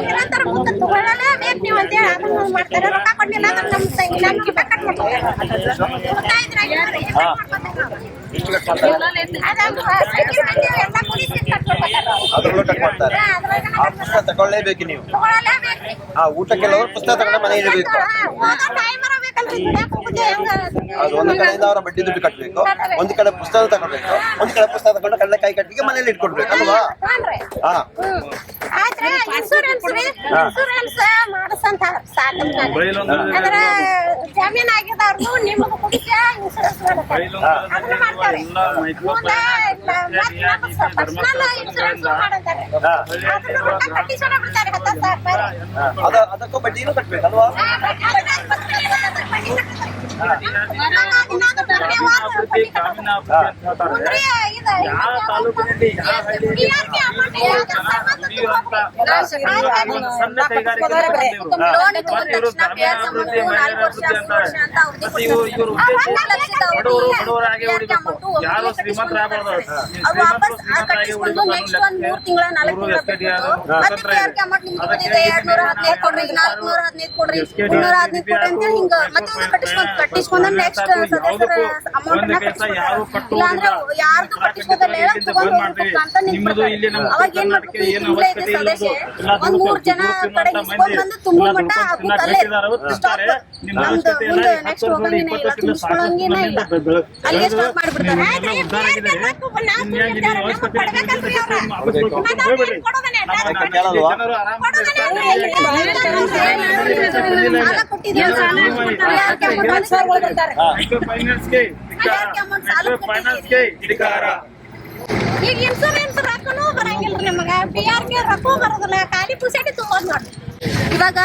ನಿರಂತರ ಮುಂದೆ ತಗೊಳ್ಳಲೇಬೇಕು ನೀವು ಅಂತೇಳಿ ಅದನ್ನ ಮಾಡ್ತಾರೆ. ರೊಕ್ಕ ಕೊಡ್ಲಿಲ್ಲ ಅಂದ್ರೆ ನಮ್ಮ ಕಟ್ ಮಾಡ್ತಾರೆ. ಪುಸ್ತಕ ತಗೊಳ್ಳೇಬೇಕು ನೀವು. ಊಟಕ್ಕೆಲ್ಲ ಪುಸ್ತಕ ತಗೊಂಡು ಮನೆ ಇರಬೇಕು. ಅದು ಒಂದು ಕಡೆಯಿಂದ ಅವರ ಬಡ್ಡಿ ದುಡ್ಡು ಕಟ್ಟಬೇಕು, ಒಂದು ಕಡೆ ಪುಸ್ತಕ ತಗೊಳ್ಬೇಕು, ಒಂದು ಕಡೆ ಪುಸ್ತಕ ತಗೊಂಡು ಕಡಲೆಕಾಯಿ ಕಟ್ಟಿಗೆ ಮನೇಲಿ ಇಟ್ಕೊಡ್ಬೇಕು ಅಲ್ವಾ? ಇನ್ಸೂರೆನ್ಸ್ ಮಾಡಿಸಂತ ಅಂದ್ರೆ ಜಮೀನ್ ಆಗಿದವ್ರು ನಿಮ್ಗೆ ಕುಡಿಸ ಇನ್ಸೂರೆನ್ಸ್ ಅದನ್ನ ಮಾಡ್ತಾರೆ. ಪರ್ಸನಲ್ ಇನ್ಸೂರೆನ್ಸ್ ಮಾಡಿದ್ದಾರೆ, ಅದನ್ನ ರೊಕ್ಕ ಕಟ್ಟಿಸ್ಕೊಂಡು ಬಿಡ್ತಾರೆ 10,000 ರೂಪಾಯಿ. ಅದಕ್ಕೂ ಬಡ್ಡಿನೂ ಕಟ್ಬೇಕಲ್ವಾ? ಕೊಡ್ರಿ 415 ಕೊಡ್ರಿ 215 ಕೊಡ್ರಿ ಅಂತ ಹಿಂಗ ಮತ್ತೆ ಕಟ್ಟಿಸ್ಕೊಂಡ್ ಕಟ್ಟಿಸ್ಕೊಂಡ್ರೆ ನೆಕ್ಸ್ಟ್ ಸದಸ್ಯರ ಅಮೌಂಟ್ ನ ಕಟ್ಟಿಸ್ಕೊಡ್ತಾರೆ. ಇಲ್ಲ ಅಂದ್ರೆ ಯಾರ್ದು ಕಟ್ಟಿಸ್ಕೋದಲ್ಲ ತಗೊಂಡ್ ಹೋಗ್ಬೇಕು ಅಂತ ನಿಂತ್ಬಿಡ್ತಾರೆ. ಅವಾಗ ಏನ್ ಮಾಡ್ಬೇಕು, ಇಲ್ಲೇ ಇದೆ ಸದಸ್ಯ ಒಂದ್ 3 ಜನ ಕಡೆ ಇಸ್ಕೊಂಡ್ ಬಂದು ತುಂಬ ಮಟ್ಟ ಹಾಕುತ್ತಲ್ಲೇ ಸ್ಟಾಪ್. ನಮ್ದು ಮುಂದೆ ನೆಕ್ಸ್ಟ್ ಹೋಗಂಗಿನ ಇಲ್ಲ, ತುಂಬಿಸ್ಕೊಳಂಗಿನ ಇಲ್ಲ, ಅಲ್ಲಿಗೆ ಸ್ಟಾಪ್ ಮಾಡ್ಬಿಡ್ತಾರೆ. ಸಾಲ ಕೊಟ್ಟಿದ್ದೀವಿ, ಈಗ ಇನ್ಸೂರೆನ್ಸ್ ರೊಕ್ಕನೂ ಬರಂಗಿಲ್ರಿ ನಮಗ, PRK ರೊಕ್ಕ ಬರೋದಿಲ್ಲ, ಖಾಲಿ ಪುಸೇಟಿ ತುಂಬೋದು ನೋಡ್ರಿ. ಇವಾಗ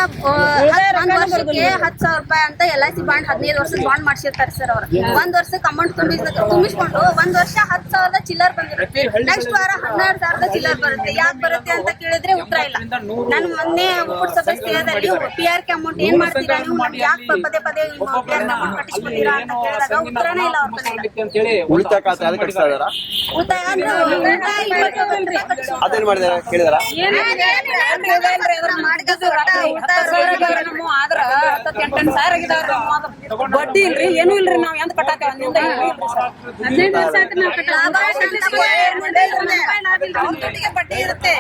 ಒಂದ್ ವರ್ಷಕ್ಕೆ 10,000 ರೂಪಾಯಿ ಅಂತ LIC ಬಾಂಡ್ 15 ವರ್ಷದ ಬಾಂಡ್ ಮಾಡ್ಸಿರ್ತಾರೆ ಸರ್ ಅವ್ರು. ಒಂದ್ ವರ್ಷಕ್ಕೆ ಅಮೌಂಟ್ ತುಂಬಿಸ್ಕೊಂಡು ಒಂದ್ ವರ್ಷ 10,000 ಚಿಲ್ಲರ್ ಬಂದಿರುತ್ತೆ, ನೆಕ್ಸ್ಟ್ ವಾರ 12,000 ಚಿಲ್ಲರ್ ಬರುತ್ತೆ. ಯಾಕೆ ಬರುತ್ತೆ ಅಂತ ಕೇಳಿದ್ರೆ ಉತ್ತರ ಇಲ್ಲ. ನಾನು ಮೊನ್ನೆ ಒಕ್ಕೂಟ ಸಭೆ ಸೇರಿದಲ್ಲಿ PRK ಅಮೌಂಟ್ ಏನ್ ಮಾಡ್ತೀರಾ ನೀವು, ಯಾಕೆ ಪದೇ ಪದೇ PRK ಅಮೌಂಟ್ ಕಟ್ಟಿಸ್ಕೊತೀರಾ ಅಂತ ಕೇಳಿದಾಗ ಉತ್ತರನೇ ಇಲ್ಲ ಅವ್ರ ಕಡೆ. ಉಳಿತಾಯ ಖಾತೆ ಅದಕ್ಕೆ ಕಟ್ಟಿಸ್ತಾ ಇದಾರಾ? ಉಳಿತಾಯ ಅಂದ್ರೆ ಅದೇನ್ ಮಾಡಿದಾರೆ ಕೇಳಿದಾರ? ಬಡ್ಡಿ ಇಲ್ರಿ, ಏನು ಇಲ್ರಿ, ನಾವ್ ಎಂತ ಕಟ್ಟಾಕ 15 ವರ್ಷ ಆಯ್ತು ನಾವ್ ಬಡ್ಡಿ ಇರುತ್ತೆ,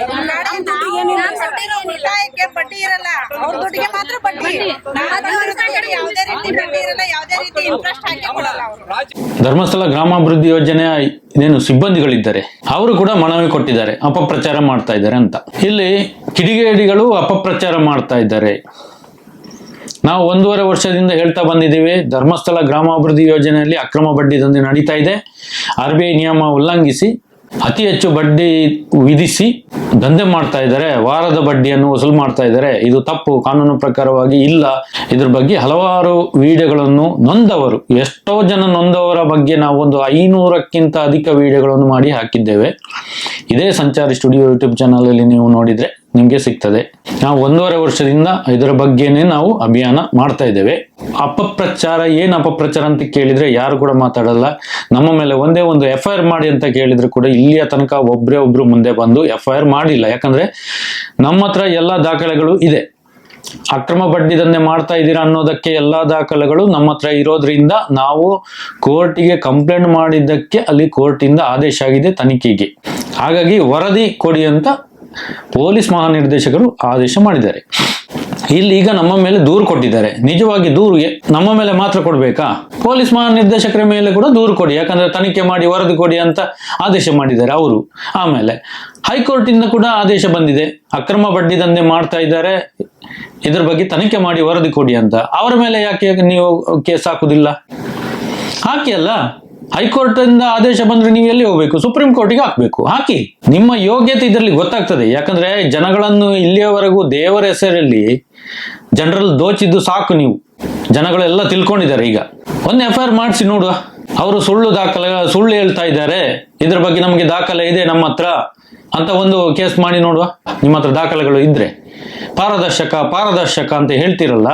ಬಡ್ಡಿ ಇರಲ್ಲ. ಅವ್ರ ದುಡ್ಡಿಗೆ ಮಾತ್ರ ಬಡ್ಡಿ, ಯಾವುದೇ ರೀತಿ ಬಡ್ಡಿ ಇರಲ್ಲ, ಯಾವುದೇ ರೀತಿ ಇಂಟ್ರೆಸ್ಟ್ ಹಾಕಿ ಕೊಡಲ್ಲ ಅವರು. ಧರ್ಮಸ್ಥಳ ಗ್ರಾಮಾಭಿವೃದ್ಧಿ ಯೋಜನೆಯ ಏನು ಸಿಬ್ಬಂದಿಗಳಿದ್ದಾರೆ ಅವರು ಕೂಡ ಮನವಿ ಕೊಟ್ಟಿದ್ದಾರೆ, ಅಪಪ್ರಚಾರ ಮಾಡ್ತಾ ಇದ್ದಾರೆ ಅಂತ. ಇಲ್ಲಿ ಕಿಡಿಗೇಡಿಗಳು ಅಪಪ್ರಚಾರ ಮಾಡ್ತಾ ಇದ್ದಾರೆ. ನಾವು 1.5 ವರ್ಷದಿಂದ ಹೇಳ್ತಾ ಬಂದಿದ್ದೀವಿ, ಧರ್ಮಸ್ಥಳ ಗ್ರಾಮಾಭಿವೃದ್ಧಿ ಯೋಜನೆಯಲ್ಲಿ ಅಕ್ರಮ ಬಡ್ಡಿ ದಂಧೆ ನಡೀತಾ ಇದೆ. RBI ನಿಯಮ ಉಲ್ಲಂಘಿಸಿ ಅತಿ ಹೆಚ್ಚು ಬಡ್ಡಿ ವಿಧಿಸಿ ದಂಧೆ ಮಾಡ್ತಾ ಇದ್ದಾರೆ, ವಾರದ ಬಡ್ಡಿಯನ್ನು ವಸೂಲು ಮಾಡ್ತಾ ಇದ್ದಾರೆ. ಇದು ತಪ್ಪು, ಕಾನೂನು ಪ್ರಕಾರವಾಗಿ ಇಲ್ಲ. ಇದ್ರ ಬಗ್ಗೆ ಹಲವಾರು ವಿಡಿಯೋಗಳನ್ನು ನೊಂದವರು, ಎಷ್ಟೋ ಜನ ನೊಂದವರ ಬಗ್ಗೆ ನಾವು ಒಂದು 500ಕ್ಕಿಂತ ಅಧಿಕ ವಿಡಿಯೋಗಳನ್ನು ಮಾಡಿ ಹಾಕಿದ್ದೇವೆ. ಇದೇ ಸಂಚಾರಿ ಸ್ಟುಡಿಯೋ ಯೂಟ್ಯೂಬ್ ಚಾನಲ್ ಅಲ್ಲಿ ನೀವು ನೋಡಿದ್ರೆ ನಿಮ್ಗೆ ಸಿಗ್ತದೆ. ನಾವು 1.5 ವರ್ಷದಿಂದ ಇದರ ಬಗ್ಗೆನೇ ನಾವು ಅಭಿಯಾನ ಮಾಡ್ತಾ ಇದ್ದೇವೆ. ಅಪಪ್ರಚಾರ, ಏನ್ ಅಪಪ್ರಚಾರ ಅಂತ ಕೇಳಿದ್ರೆ ಯಾರು ಕೂಡ ಮಾತಾಡಲ್ಲ. ನಮ್ಮ ಮೇಲೆ ಒಂದೇ ಒಂದು FIR ಮಾಡಿ ಅಂತ ಕೇಳಿದ್ರೆ ಕೂಡ ಇಲ್ಲಿಯ ತನಕ ಒಬ್ರು ಮುಂದೆ ಬಂದು FIR ಮಾಡಿಲ್ಲ. ಯಾಕಂದ್ರೆ ನಮ್ಮ ಹತ್ರ ಎಲ್ಲಾ ದಾಖಲೆಗಳು ಇದೆ. ಅಕ್ರಮ ಬಡ್ಡಿ ದಂಧೆ ಮಾಡ್ತಾ ಇದ್ದೀರಾ ಅನ್ನೋದಕ್ಕೆ ಎಲ್ಲಾ ದಾಖಲೆಗಳು ನಮ್ಮ ಹತ್ರ ಇರೋದ್ರಿಂದ ನಾವು ಕೋರ್ಟಿಗೆ ಕಂಪ್ಲೇಂಟ್ ಮಾಡಿದ್ದಕ್ಕೆ ಅಲ್ಲಿ ಕೋರ್ಟಿಂದ ಆದೇಶ ಆಗಿದೆ ತನಿಖೆಗೆ. ಹಾಗಾಗಿ ವರದಿ ಕೊಡಿ ಅಂತ ಪೊಲೀಸ್ ಮಹಾನಿರ್ದೇಶಕರು ಆದೇಶ ಮಾಡಿದ್ದಾರೆ. ಇಲ್ಲಿ ಈಗ ನಮ್ಮ ಮೇಲೆ ದೂರು ಕೊಟ್ಟಿದ್ದಾರೆ. ನಿಜವಾಗಿ ದೂರಿಗೆ ನಮ್ಮ ಮೇಲೆ ಮಾತ್ರ ಕೊಡ್ಬೇಕಾ? ಪೊಲೀಸ್ ಮಹಾನಿರ್ದೇಶಕರ ಮೇಲೆ ಕೂಡ ದೂರು ಕೊಡಿ, ಯಾಕಂದ್ರೆ ತನಿಖೆ ಮಾಡಿ ವರದಿ ಕೊಡಿ ಅಂತ ಆದೇಶ ಮಾಡಿದ್ದಾರೆ ಅವರು. ಆಮೇಲೆ ಹೈಕೋರ್ಟ್ ಇಂದ ಕೂಡ ಆದೇಶ ಬಂದಿದೆ, ಅಕ್ರಮ ಬಡ್ಡಿ ದಂಧೆ ಮಾಡ್ತಾ ಇದ್ದಾರೆ, ಇದ್ರ ಬಗ್ಗೆ ತನಿಖೆ ಮಾಡಿ ವರದಿ ಕೊಡಿ ಅಂತ. ಅವರ ಮೇಲೆ ಯಾಕೆ ನೀವು ಕೇಸ್ ಹಾಕುದಿಲ್ಲ? ಹಾಕಿ ಅಲ್ಲ, ಹೈಕೋರ್ಟ್ ಇಂದ ಆದೇಶ ಬಂದ್ರೆ ನೀವು ಎಲ್ಲಿ ಹೋಗ್ಬೇಕು? ಸುಪ್ರೀಂ ಕೋರ್ಟಿಗೆ ಹಾಕ್ಬೇಕು. ಹಾಕಿ, ನಿಮ್ಮ ಯೋಗ್ಯತೆ ಇದರಲ್ಲಿ ಗೊತ್ತಾಗ್ತದೆ. ಯಾಕಂದ್ರೆ ಜನಗಳನ್ನು ಇಲ್ಲಿಯವರೆಗೂ ದೇವರ ಹೆಸರಲ್ಲಿ ಜನರಲ್ಲಿ ದೋಚಿದ್ದು ಸಾಕು. ನೀವು ಜನಗಳೆಲ್ಲ ತಿಳ್ಕೊಂಡಿದ್ದಾರೆ. ಈಗ ಒಂದು FIR ಮಾಡಿಸಿ ನೋಡುವ. ಅವರು ಸುಳ್ಳು ಹೇಳ್ತಾ ಇದ್ದಾರೆ, ಇದ್ರ ಬಗ್ಗೆ ನಮಗೆ ದಾಖಲೆ ಇದೆ ನಮ್ಮ ಹತ್ರ ಅಂತ ಒಂದು ಕೇಸ್ ಮಾಡಿ ನೋಡುವ. ನಿಮ್ಮ ಹತ್ರ ದಾಖಲೆಗಳು ಇದ್ರೆ ಪಾರದರ್ಶಕ ಅಂತ ಹೇಳ್ತಿರಲ್ಲ,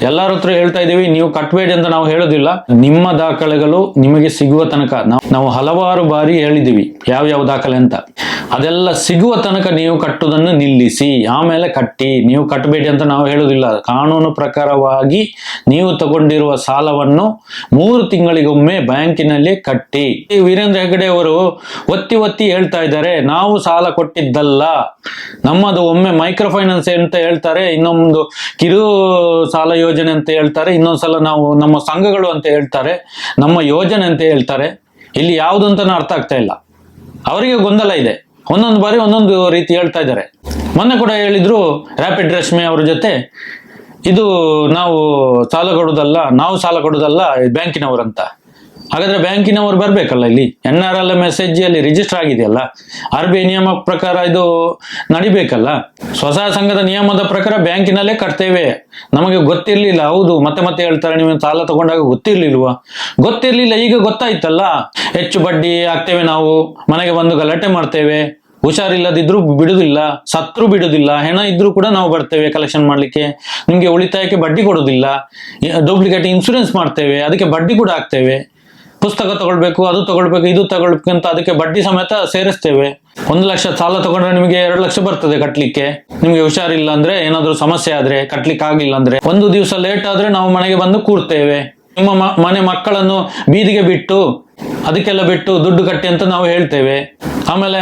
ಎಲ್ಲರ ಹತ್ರ ಹೇಳ್ತಾ ಇದೀವಿ, ನೀವು ಕಟ್ಟಬೇಡಿ ಅಂತ ನಾವು ಹೇಳೋದಿಲ್ಲ. ನಿಮ್ಮ ದಾಖಲೆಗಳು ನಿಮಗೆ ಸಿಗುವ ತನಕ ನಾವು ಹಲವಾರು ಬಾರಿ ಹೇಳಿದೀವಿ ಯಾವ ದಾಖಲೆ ಅಂತ. ಅದೆಲ್ಲ ಸಿಗುವ ತನಕ ನೀವು ಕಟ್ಟುವುದನ್ನು ನಿಲ್ಲಿಸಿ, ಆಮೇಲೆ ಕಟ್ಟಿ. ನೀವು ಕಟ್ಟಬೇಡಿ ಅಂತ ನಾವು ಹೇಳುದಿಲ್ಲ. ಕಾನೂನು ಪ್ರಕಾರವಾಗಿ ನೀವು ತಗೊಂಡಿರುವ ಸಾಲವನ್ನು 3 ತಿಂಗಳಿಗೊಮ್ಮೆ ಬ್ಯಾಂಕಿನಲ್ಲಿ ಕಟ್ಟಿ. ವೀರೇಂದ್ರ ಹೆಗಡೆ ಅವರು ಒತ್ತಿ ಹೇಳ್ತಾ ಇದ್ದಾರೆ, ನಾವು ಸಾಲ ಕೊಟ್ಟಿದ್ದಲ್ಲ, ನಮ್ಮದು ಒಮ್ಮೆ ಮೈಕ್ರೋ ಫೈನಾನ್ಸ್ ಅಂತ ಹೇಳ್ತಾರೆ, ಇನ್ನೊಂದು ಕಿರು ಸಾಲ ಯೋಜನೆ ಅಂತ ಹೇಳ್ತಾರೆ, ಇನ್ನೊಂದ್ಸಲ ನಾವು ನಮ್ಮ ಸಂಘಗಳು ಅಂತ ಹೇಳ್ತಾರೆ, ನಮ್ಮ ಯೋಜನೆ ಅಂತ ಹೇಳ್ತಾರೆ. ಇಲ್ಲಿ ಯಾವುದು ಅಂತಾನು ಅರ್ಥ ಆಗ್ತಾ ಇಲ್ಲ. ಅವರಿಗೆ ಗೊಂದಲ ಇದೆ, ಒಂದೊಂದು ಬಾರಿ ಒಂದೊಂದು ರೀತಿ ಹೇಳ್ತಾ ಇದ್ದಾರೆ. ಮೊನ್ನೆ ಕೂಡ ಹೇಳಿದ್ರು ರ್ಯಾಪಿಡ್ ರೇಷ್ಮೆ ಅವ್ರ ಜೊತೆ, ಇದು ನಾವು ಸಾಲ ಕೊಡುದಲ್ಲ ಬ್ಯಾಂಕಿನವರಂತ. ಹಾಗಾದ್ರೆ ಬ್ಯಾಂಕಿನವರು ಬರ್ಬೇಕಲ್ಲ, ಇಲ್ಲಿ NRLMSG ಅಲ್ಲಿ ರಿಜಿಸ್ಟರ್ ಆಗಿದೆಯಲ್ಲ, RBI ನಿಯಮ ಪ್ರಕಾರ ಇದು ನಡಿಬೇಕಲ್ಲ. ಸ್ವಸಹಾಯ ಸಂಘದ ನಿಯಮದ ಪ್ರಕಾರ ಬ್ಯಾಂಕಿನಲ್ಲೇ ಕಟ್ತೇವೆ. ನಮಗೆ ಗೊತ್ತಿರ್ಲಿಲ್ಲ. ಹೌದು, ಮತ್ತೆ ಹೇಳ್ತಾರೆ, ನೀವು ಸಾಲ ತಗೊಂಡಾಗ ಗೊತ್ತಿರ್ಲಿಲ್ಲ, ಈಗ ಗೊತ್ತಾಯ್ತಲ್ಲ. ಹೆಚ್ಚು ಬಡ್ಡಿ ಹಾಕ್ತೇವೆ, ನಾವು ಮನೆಗೆ ಬಂದು ಗಲಾಟೆ ಮಾಡ್ತೇವೆ, ಹುಷಾರಿಲ್ಲದಿದ್ರು ಬಿಡುದಿಲ್ಲ, ಸತ್ರು ಬಿಡುದಿಲ್ಲ, ಹೆಣ ಇದ್ರೂ ಕೂಡ ನಾವು ಬರ್ತೇವೆ ಕಲೆಕ್ಷನ್ ಮಾಡ್ಲಿಕ್ಕೆ, ನಿಮ್ಗೆ ಉಳಿತಾಯಕ್ಕೆ ಬಡ್ಡಿ ಕೊಡುದಿಲ್ಲ, ಡೂಪ್ಲಿಕೇಟ್ ಇನ್ಸೂರೆನ್ಸ್ ಮಾಡ್ತೇವೆ, ಅದಕ್ಕೆ ಬಡ್ಡಿ ಕೂಡ ಹಾಕ್ತೇವೆ, ಪುಸ್ತಕ ತಗೊಳ್ಬೇಕು, ಅದು ತಗೊಳ್ಬೇಕು, ಇದು ತಗೊಳ್ಬೇಕು ಅಂತ ಅದಕ್ಕೆ ಬಡ್ಡಿ ಸಮೇತ ಸೇರಿಸ್ತೇವೆ. 1 ಲಕ್ಷ ಸಾಲ ತಗೊಂಡ್ರೆ ನಿಮಗೆ 2 ಲಕ್ಷ ಬರ್ತದೆ ಕಟ್ಲಿಕ್ಕೆ. ನಿಮ್ಗೆ ಹುಷಾರಿಲ್ಲ ಅಂದ್ರೆ, ಏನಾದ್ರೂ ಸಮಸ್ಯೆ ಆದ್ರೆ, ಕಟ್ಲಿಕ್ಕೆ ಆಗಿಲ್ಲ ಅಂದ್ರೆ, 1 ದಿವಸ ಲೇಟ್ ಆದ್ರೆ ನಾವು ಮನೆಗೆ ಬಂದು ಕೂರ್ತೇವೆ. ನಿಮ್ಮ ಮನೆ ಮಕ್ಕಳನ್ನು ಬೀದಿಗೆ ಬಿಟ್ಟು ಅದಕ್ಕೆಲ್ಲ ಬಿಟ್ಟು ದುಡ್ಡು ಕಟ್ಟಿ ಅಂತ ನಾವು ಹೇಳ್ತೇವೆ. ಆಮೇಲೆ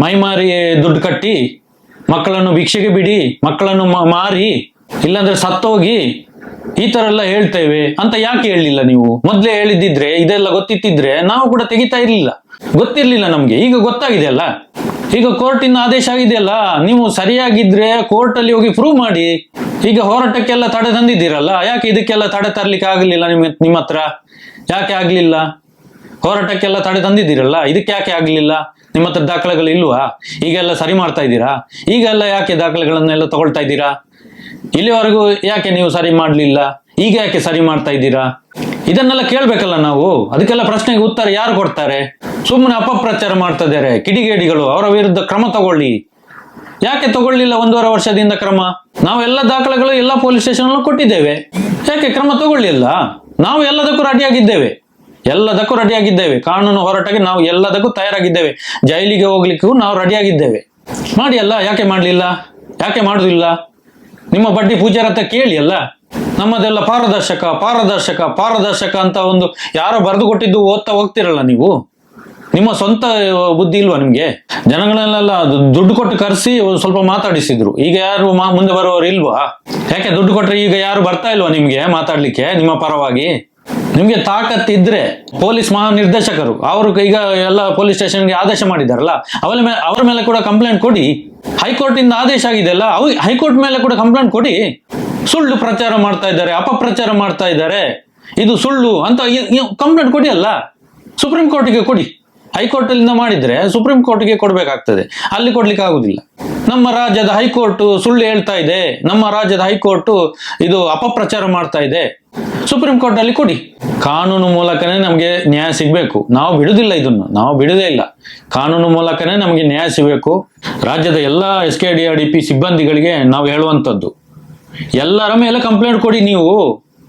ಮೈಮಾರಿ ದುಡ್ಡು ಕಟ್ಟಿ ಮಕ್ಕಳನ್ನು ಭಿಕ್ಷೆಗೆ ಬಿಡಿ, ಮಕ್ಕಳನ್ನು ಮಾರಿ, ಇಲ್ಲಾಂದ್ರೆ ಸತ್ತೋಗಿ, ಈ ತರ ಎಲ್ಲ ಹೇಳ್ತೇವೆ ಅಂತ ಯಾಕೆ ಹೇಳಲಿಲ್ಲ ನೀವು? ಮೊದ್ಲೇ ಹೇಳಿದ್ದಿದ್ರೆ, ಇದೆಲ್ಲ ಗೊತ್ತಿತ್ತಿದ್ರೆ ನಾವು ಕೂಡ ತೆಗಿತಾ ಇರ್ಲಿಲ್ಲ. ಗೊತ್ತಿರ್ಲಿಲ್ಲ ನಮ್ಗೆ, ಈಗ ಗೊತ್ತಾಗಿದೆ ಅಲ್ಲ, ಈಗ ಕೋರ್ಟಿನ ಆದೇಶ ಆಗಿದೆಯಲ್ಲ, ನೀವು ಸರಿಯಾಗಿದ್ರೆ ಕೋರ್ಟ್ ಅಲ್ಲಿ ಹೋಗಿ ಪ್ರೂವ್ ಮಾಡಿ. ಈಗ ಹೋರಾಟಕ್ಕೆಲ್ಲ ತಡೆ ತಂದಿದ್ದೀರಲ್ಲ, ಯಾಕೆ ಇದಕ್ಕೆಲ್ಲ ತಡೆ ತರ್ಲಿಕ್ಕೆ ಆಗ್ಲಿಲ್ಲ ನಿಮ್ಮ ಹತ್ರ? ಯಾಕೆ ಆಗ್ಲಿಲ್ಲ? ಹೋರಾಟಕ್ಕೆಲ್ಲ ತಡೆ ತಂದಿದ್ದೀರಲ್ಲ, ಇದಕ್ಕೆ ಯಾಕೆ ಆಗ್ಲಿಲ್ಲ? ನಿಮ್ಮ ಹತ್ರ ದಾಖಲೆಗಳು ಇಲ್ವಾ? ಈಗೆಲ್ಲ ಸರಿ ಮಾಡ್ತಾ ಇದ್ದೀರಾ? ಈಗೆಲ್ಲ ಯಾಕೆ ದಾಖಲೆಗಳನ್ನೆಲ್ಲ ತಗೊಳ್ತಾ ಇದ್ದೀರಾ? ಇಲ್ಲಿವರೆಗೂ ಯಾಕೆ ನೀವು ಸರಿ ಮಾಡ್ಲಿಲ್ಲ? ಈಗ ಯಾಕೆ ಸರಿ ಮಾಡ್ತಾ ಇದ್ದೀರಾ? ಇದನ್ನೆಲ್ಲ ಕೇಳ್ಬೇಕಲ್ಲ ನಾವು. ಅದಕ್ಕೆಲ್ಲ ಪ್ರಶ್ನೆಗೆ ಉತ್ತರ ಯಾರು ಕೊಡ್ತಾರೆ? ಸುಮ್ಮನೆ ಅಪಪ್ರಚಾರ ಮಾಡ್ತಾ ಇದ್ದಾರೆ ಕಿಡಿಗೇಡಿಗಳು. ಅವರ ವಿರುದ್ಧ ಕ್ರಮ ತಗೊಳ್ಳಿ. ಯಾಕೆ ತಗೊಳ್ಳಿಲ್ಲ 1.5 ವರ್ಷದಿಂದ ಕ್ರಮ? ನಾವು ಎಲ್ಲ ದಾಖಲೆಗಳು ಎಲ್ಲ ಪೊಲೀಸ್ ಸ್ಟೇಷನ್ ಕೊಟ್ಟಿದ್ದೇವೆ. ಯಾಕೆ ಕ್ರಮ ತಗೊಳ್ಳಿಲ್ಲ? ನಾವು ಎಲ್ಲದಕ್ಕೂ ರೆಡಿಯಾಗಿದ್ದೇವೆ. ಕಾನೂನು ಹೋರಾಟಕ್ಕೆ ನಾವು ಎಲ್ಲದಕ್ಕೂ ತಯಾರಾಗಿದ್ದೇವೆ. ಜೈಲಿಗೆ ಹೋಗ್ಲಿಕ್ಕೂ ನಾವು ರೆಡಿಯಾಗಿದ್ದೇವೆ. ಮಾಡಿ ಅಲ್ಲ, ಯಾಕೆ ಮಾಡ್ಲಿಲ್ಲ? ಯಾಕೆ ಮಾಡುದಿಲ್ಲ? ನಿಮ್ಮ ಬಡ್ಡಿ ಪೂಜಾರ ಹತ್ರ ಕೇಳಿ ಅಲ್ಲ. ನಮ್ಮದೆಲ್ಲ ಪಾರದರ್ಶಕ ಅಂತ ಒಂದು ಯಾರೋ ಬರೆದು ಕೊಟ್ಟಿದ್ದು ಓದ್ತಾ ಹೋಗ್ತಿರಲ್ಲ ನೀವು. ನಿಮ್ಮ ಸ್ವಂತ ಬುದ್ಧಿ ಇಲ್ವಾ ನಿಮ್ಗೆ? ಜನಗಳನ್ನೆಲ್ಲ ದುಡ್ಡು ಕೊಟ್ಟು ಕರೆಸಿ ಸ್ವಲ್ಪ ಮಾತಾಡಿಸಿದ್ರು. ಈಗ ಯಾರು ಮುಂದೆ ಬರುವವರು ಇಲ್ವಾ? ಯಾಕೆ ದುಡ್ಡು ಕೊಟ್ರೆ ಈಗ ಯಾರು ಬರ್ತಾ ಇಲ್ವಾ ನಿಮ್ಗೆ ಮಾತಾಡ್ಲಿಕ್ಕೆ ನಿಮ್ಮ ಪರವಾಗಿ? ನಿಮ್ಗೆ ತಾಕತ್ತಿದ್ರೆ ಪೊಲೀಸ್ ಮಹಾನಿರ್ದೇಶಕರು ಅವರು ಈಗ ಎಲ್ಲ ಪೊಲೀಸ್ ಸ್ಟೇಷನ್ಗೆ ಆದೇಶ ಮಾಡಿದಾರಲ್ಲ, ಅವರ ಮೇಲೆ ಕೂಡ ಕಂಪ್ಲೇಂಟ್ ಕೊಡಿ. ಹೈಕೋರ್ಟ್ ಇಂದ ಆದೇಶ ಆಗಿದೆಯಲ್ಲ, ಹೈಕೋರ್ಟ್ ಮೇಲೆ ಕೂಡ ಕಂಪ್ಲೇಂಟ್ ಕೊಡಿ. ಸುಳ್ಳು ಪ್ರಚಾರ ಮಾಡ್ತಾ ಇದ್ದಾರೆ, ಅಪಪ್ರಚಾರ ಮಾಡ್ತಾ ಇದ್ದಾರೆ, ಇದು ಸುಳ್ಳು ಅಂತ ಕಂಪ್ಲೇಂಟ್ ಕೊಡಿ ಅಲ್ಲ. ಸುಪ್ರೀಂ ಕೋರ್ಟಿಗೆ ಕೊಡಿ. ಹೈಕೋರ್ಟ್ ಇಂದ ಮಾಡಿದ್ರೆ ಸುಪ್ರೀಂ ಕೋರ್ಟ್ಗೆ ಕೊಡ್ಬೇಕಾಗ್ತದೆ, ಅಲ್ಲಿ ಕೊಡ್ಲಿಕ್ಕೆ ಆಗುದಿಲ್ಲ. ನಮ್ಮ ರಾಜ್ಯದ ಹೈಕೋರ್ಟ್ ಸುಳ್ಳು ಹೇಳ್ತಾ ಇದೆ, ನಮ್ಮ ರಾಜ್ಯದ ಹೈಕೋರ್ಟ್ ಇದು ಅಪಪ್ರಚಾರ ಮಾಡ್ತಾ ಇದೆ, ಸುಪ್ರೀಂ ಕೋರ್ಟ್ ಅಲ್ಲಿ ಕೊಡಿ. ಕಾನೂನು ಮೂಲಕನೇ ನಮ್ಗೆ ನ್ಯಾಯ ಸಿಗ್ಬೇಕು. ನಾವು ಬಿಡುದಿಲ್ಲ, ಇದನ್ನು ನಾವು ಬಿಡುದೇ ಇಲ್ಲ. ಕಾನೂನು ಮೂಲಕನೇ ನಮ್ಗೆ ನ್ಯಾಯ ಸಿಗ್ಬೇಕು. ರಾಜ್ಯದ ಎಲ್ಲ SKDRDP ಸಿಬ್ಬಂದಿಗಳಿಗೆ ನಾವು ಹೇಳುವಂಥದ್ದು, ಎಲ್ಲರ ಮೇಲೆ ಕಂಪ್ಲೇಂಟ್ ಕೊಡಿ. ನೀವು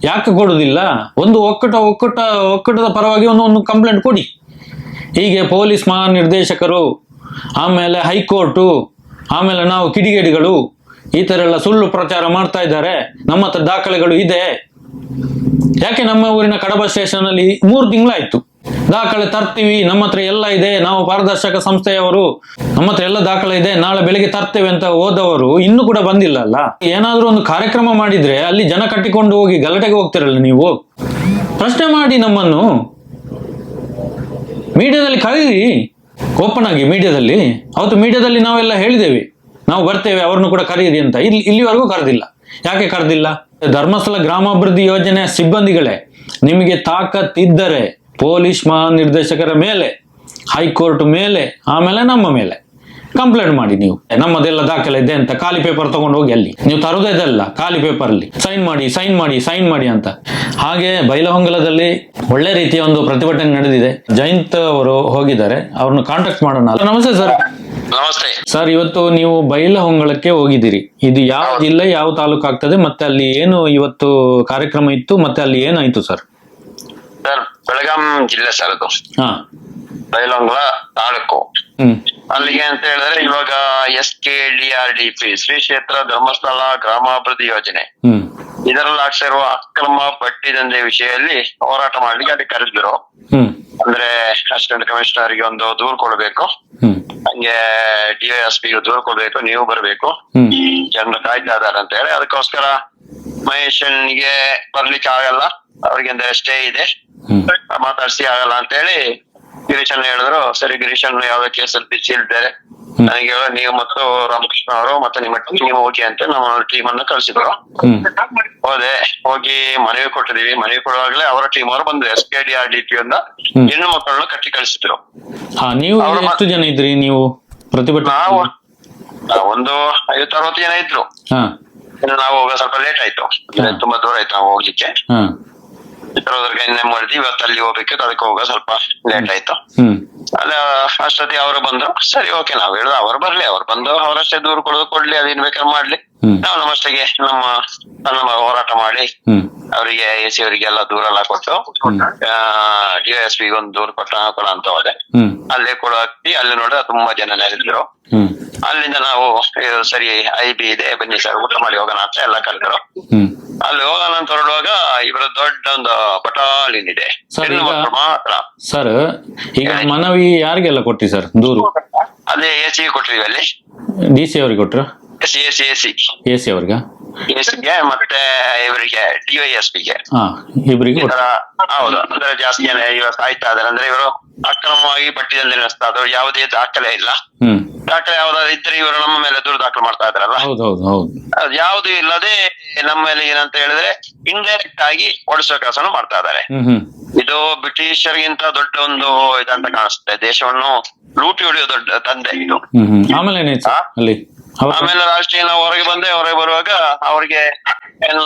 ಯಾಕೆ ಕೊಡುದಿಲ್ಲ? ಒಂದು ಒಕ್ಕೂಟದ ಪರವಾಗಿ ಒಂದು ಕಂಪ್ಲೇಂಟ್ ಕೊಡಿ. ಹೀಗೆ ಪೊಲೀಸ್ ಮಹಾನಿರ್ದೇಶಕರು, ಆಮೇಲೆ ಹೈಕೋರ್ಟು, ಆಮೇಲೆ ನಾವು ಕಿಡಿಗೇಡಿಗಳು ಈ ತರ ಎಲ್ಲ ಸುಳ್ಳು ಪ್ರಚಾರ ಮಾಡ್ತಾ ಇದ್ದಾರೆ, ನಮ್ಮ ಹತ್ರ ದಾಖಲೆಗಳು ಇದೆ. ಯಾಕೆ ನಮ್ಮ ಊರಿನ ಕಡಬ ಸ್ಟೇಷನ್ ಅಲ್ಲಿ 3 ತಿಂಗಳಾಯ್ತು ದಾಖಲೆ ತರ್ತೀವಿ, ನಮ್ಮ ಹತ್ರ ಎಲ್ಲ ಇದೆ, ನಾವು ಪಾರದರ್ಶಕ ಸಂಸ್ಥೆಯವರು, ನಮ್ಮ ಹತ್ರ ಎಲ್ಲ ದಾಖಲೆ ಇದೆ, ನಾಳೆ ಬೆಳಿಗ್ಗೆ ತರ್ತೇವೆ ಅಂತ ಹೋದವರು ಇನ್ನೂ ಕೂಡ ಬಂದಿಲ್ಲ ಅಲ್ಲ. ಏನಾದ್ರೂ ಒಂದು ಕಾರ್ಯಕ್ರಮ ಮಾಡಿದ್ರೆ ಅಲ್ಲಿ ಜನ ಕಟ್ಟಿಕೊಂಡು ಹೋಗಿ ಗಲಾಟೆಗೆ ಹೋಗ್ತಿರಲ್ಲ ನೀವು. ಪ್ರಶ್ನೆ ಮಾಡಿ ನಮ್ಮನ್ನು. ಮೀಡಿಯಾದಲ್ಲಿ ಕರೀರಿ, ಓಪನ್ ಆಗಿ ಮೀಡಿಯಾದಲ್ಲಿ. ಅವತ್ತು ಮೀಡಿಯಾದಲ್ಲಿ ನಾವೆಲ್ಲ ಹೇಳಿದ್ದೇವೆ, ನಾವು ಬರ್ತೇವೆ, ಅವ್ರನ್ನು ಕೂಡ ಕರೀರಿ ಅಂತ. ಇಲ್ಲಿವರೆಗೂ ಕರೆದಿಲ್ಲ. ಯಾಕೆ ಕರೆದಿಲ್ಲ? ಧರ್ಮಸ್ಥಳ ಗ್ರಾಮಾಭಿವೃದ್ಧಿ ಯೋಜನೆಯ ಸಿಬ್ಬಂದಿಗಳೇ, ನಿಮಗೆ ತಾಕತ್ತಿದ್ದರೆ ಪೊಲೀಸ್ ಮಹಾನಿರ್ದೇಶಕರ ಮೇಲೆ, ಹೈಕೋರ್ಟ್ ಮೇಲೆ, ಆಮೇಲೆ ನಮ್ಮ ಮೇಲೆ ಕಂಪ್ಲೇಂಟ್ ಮಾಡಿ. ನೀವು ನಮ್ಮದೆಲ್ಲ ದಾಖಲೆ ಇದೆ ಅಂತ ಖಾಲಿ ಪೇಪರ್ ತಗೊಂಡು ಹೋಗಿ ಅಲ್ಲಿ ನೀವು ತರುವುದಲ್ಲ, ಖಾಲಿ ಪೇಪರ್ ಅಲ್ಲಿ ಸೈನ್ ಮಾಡಿ ಅಂತ. ಹಾಗೆ ಬೈಲಹೊಂಗಲದಲ್ಲಿ ಒಳ್ಳೆ ರೀತಿಯ ಒಂದು ಪ್ರತಿಭಟನೆ ನಡೆದಿದೆ. ಜಯಂತ್ ಅವರು ಹೋಗಿದ್ದಾರೆ, ಅವ್ರನ್ನ ಕಾಂಟ್ಯಾಕ್ಟ್ ಮಾಡೋಣ. ನಮಸ್ತೆ ಸರ್. ನಮಸ್ತೆ ಸರ್, ಇವತ್ತು ನೀವು ಬೈಲಹೊಂಗಲಕ್ಕೆ ಹೋಗಿದ್ದೀರಿ. ಇದು ಯಾವ ಜಿಲ್ಲೆ, ಯಾವ ತಾಲೂಕು ಆಗ್ತದೆ, ಮತ್ತೆ ಅಲ್ಲಿ ಏನು ಇವತ್ತು ಕಾರ್ಯಕ್ರಮ ಇತ್ತು, ಮತ್ತೆ ಅಲ್ಲಿ ಏನಾಯ್ತು ಸರ್? ಸರ್, ಬೆಳಗಾಂ ಜಿಲ್ಲೆ ಸರ್ ಅದು. ಹಾ, ಬೈಲಹೊಂಗಲ ತಾಲೂಕು. ಅಲ್ಲಿಗೆ ಅಂತ ಹೇಳಿದ್ರೆ ಇವಾಗ SKDRDP ಶ್ರೀ ಕ್ಷೇತ್ರ ಧರ್ಮಸ್ಥಳ ಗ್ರಾಮಾಭಿವೃದ್ಧಿ ಯೋಜನೆ, ಇದರಲ್ಲಿ ಆಗ್ತಿರುವ ಅಕ್ರಮ ಬಡ್ಡಿ ದಂಧೆ ವಿಷಯದಲ್ಲಿ ಹೋರಾಟ ಮಾಡ್ಲಿಕ್ಕೆ ಅಲ್ಲಿ ಕರೆದಿದ್ರು. ಅಂದ್ರೆ ಅಸಿಸ್ಟೆಂಟ್ ಕಮಿಷನರ್ ಗೆ ಒಂದು ದೂರು ಕೊಡ್ಬೇಕು, ಹಂಗೆ DISP ಗೆ ದೂರು ಕೊಡ್ಬೇಕು, ನೀವು ಬರ್ಬೇಕು, ಜನರು ಕಾಯ್ತಾ ಇದಾರೆ ಅಂತ ಹೇಳಿ. ಅದಕ್ಕೋಸ್ಕರ ಮಹೇಶನ್ಗೆ ಬರ್ಲಿಕ್ಕೆ ಆಗಲ್ಲ, ಅವ್ರಿಗೆ ಸ್ಟೇ ಇದೆ, ಮಾತಾಡ್ಸಿ ಆಗಲ್ಲ ಅಂತ ಹೇಳಿ ಗಿರೀಶನ್ ಹೇಳಿದ್ರು. ಸರಿ, ಗಿರೀಶನ್ ಯಾವ್ದೋ ಕೇಸಲ್ಲಿ ಬಿಸಿ ಇದ್ದಾರೆ, ನನಗೆ ನೀವು ಮತ್ತು ರಾಮಕೃಷ್ಣ ಅವರು ಮತ್ತೆ ನಿಮ್ಮ ಟೀಮ್ ಹೋಗಿ ಅಂತ ನಮ್ಮ ಟೀಮ್ ಅನ್ನ ಕಳ್ಸಿದ್ರು. ಹೋಗಿ ಮನವಿ ಕೊಟ್ಟಿದೀವಿ. ಮನವಿ ಕೊಡುವಾಗಲೇ ಅವರ ಟೀಮ್ ಅವರು ಬಂದ್ರು. SKDRDP ಇಂದ ಹೆಣ್ಣು ಮಕ್ಕಳನ್ನ ಕಟ್ಟಿ ಕಳಿಸಿದ್ರು. ನೀವು ಎಷ್ಟು ಜನ ಇದ್ರಿ ನೀವು ಪ್ರತಿಭಟನೆ? ನಾವು ಒಂದು 50-60 ಜನ ಇದ್ರು. ನಾವು ಹೋಗ ಸ್ವಲ್ಪ ಲೇಟ್ ಆಯ್ತು, ತುಂಬಾ ದೂರ ಆಯ್ತು ನಾವು ಹೋಗ್ಲಿಕ್ಕೆ. ಚಿತ್ರದುರ್ಗ ಮಾಡಿದ್ವಿ, ಇವತ್ತು ಅಲ್ಲಿ ಹೋಗ್ಬೇಕಿತ್ತು, ಅದಕ್ಕೆ ಹೋಗ ಸ್ವಲ್ಪ ಲೇಟ್ ಆಯ್ತು. ಅಲ್ಲ ಅಷ್ಟೊತ್ತಿಗೆ ಅವರು ಬಂದ್ರು. ಸರಿ, ಓಕೆ, ನಾವ್ ಹೇಳುದು ಅವ್ರು ಬರ್ಲಿ, ಅವ್ರು ಬಂದು ಅವರಷ್ಟೇ ದೂರ ಕೊಡೋದು ಕೊಡ್ಲಿ, ಅದೇನ್ ಬೇಕಾದ್ರೆ ಮಾಡ್ಲಿ, ನಾವು ನಮ್ಮಷ್ಟಿಗೆ ನಮ್ಮ ಹೋರಾಟ ಮಾಡಿ ಅವರಿಗೆ AC ಅವರಿಗೆಲ್ಲ ದೂರ ಎಲ್ಲ ಕೊಟ್ಟು DSP ಒಂದು ದೂರ ಕೊಡ ಅಂತ ಹೋದೆ. ಅಲ್ಲೇ ಕೂಡ ಹಾಕಿ ಅಲ್ಲಿ ನೋಡಿದ್ರೆ ತುಂಬಾ ಜನ ನೆರೆದ್ರು. ಅಲ್ಲಿಂದ ನಾವು ಸರಿ IB ಇದೆ ಬನ್ನಿ ಸರ್ ಊಟ ಮಾಡಿ ಹೋಗೋಣ ಅಂತ ಎಲ್ಲ ಕರೆದ್ರು. ಅಲ್ಲಿ ಹೋಗೋಣ ಅಂತ ಹೊರಡುವಾಗ ಇವರ ದೊಡ್ಡ ಒಂದು ಬಟಾಲಿಯನ್ ಇದೆ, ಹೆಣ್ಣು ಮಕ್ಕಳು ಮಾತ್ರ. ಸರ್ ಈಗ ಮನವಿ ಯಾರಿಗೆಲ್ಲ ಕೊಟ್ಟಿ ಸರ್ ದೂರು? ಅದೇ AC ಕೊಟ್ಟಿದೀವಿ ಅಲ್ಲಿ. DC ಅವ್ರಿಗೆ ಕೊಟ್ರ? AC ಅವ್ರಿಗ? AC ಮತ್ತೆ ಇವರಿಗೆ DYSP ಗೆ. ಇಬ್ಬರಿಗೆ ಹೌದು. ಅಂದ್ರೆ ಜಾಸ್ತಿ ಜನ ಇವಾಗ ಸಾಯ್ತಾ ಇದಾರೆ. ಅಂದ್ರೆ ಇವರು ಅಕ್ರಮವಾಗಿ ಪಟ್ಟಿದಲ್ಲಿ ನಡೆಸ್ತಾ ಇದ್ರು, ಯಾವುದೇ ದಾಖಲೆ ಇಲ್ಲ. ದಾಖಲೆ ಯಾವ್ದಾದ್ರು ಇದ್ರೆ ಇವರು ನಮ್ಮ ಮೇಲೆ ದೂರು ದಾಖಲು ಮಾಡ್ತಾ ಇದ್ರಲ್ಲ, ಅದು ಯಾವ್ದು ಇಲ್ಲದೆ ನಮ್ಮ ಮೇಲೆ ಏನಂತ ಹೇಳಿದ್ರೆ ಇಂಡೈರೆಕ್ಟ್ ಆಗಿ ಓಡಿಸುವ ಕೆಲಸವನ್ನು ಮಾಡ್ತಾ ಇದ್ದಾರೆ. ಇದು ಬ್ರಿಟಿಷರಿಗಿಂತ ದೊಡ್ಡ ಒಂದು ಇದಂತ ಕಾಣಿಸುತ್ತೆ. ದೇಶವನ್ನು ಲೂಟಿ ಹೊಡೆಯೋ ದೊಡ್ಡ ತಂದೆ ಇದು. ಆಮೇಲೆ ರಾಷ್ಟ್ರೀಯ ನಾವು ಹೊರಗೆ ಬರುವಾಗ ಅವ್ರಿಗೆ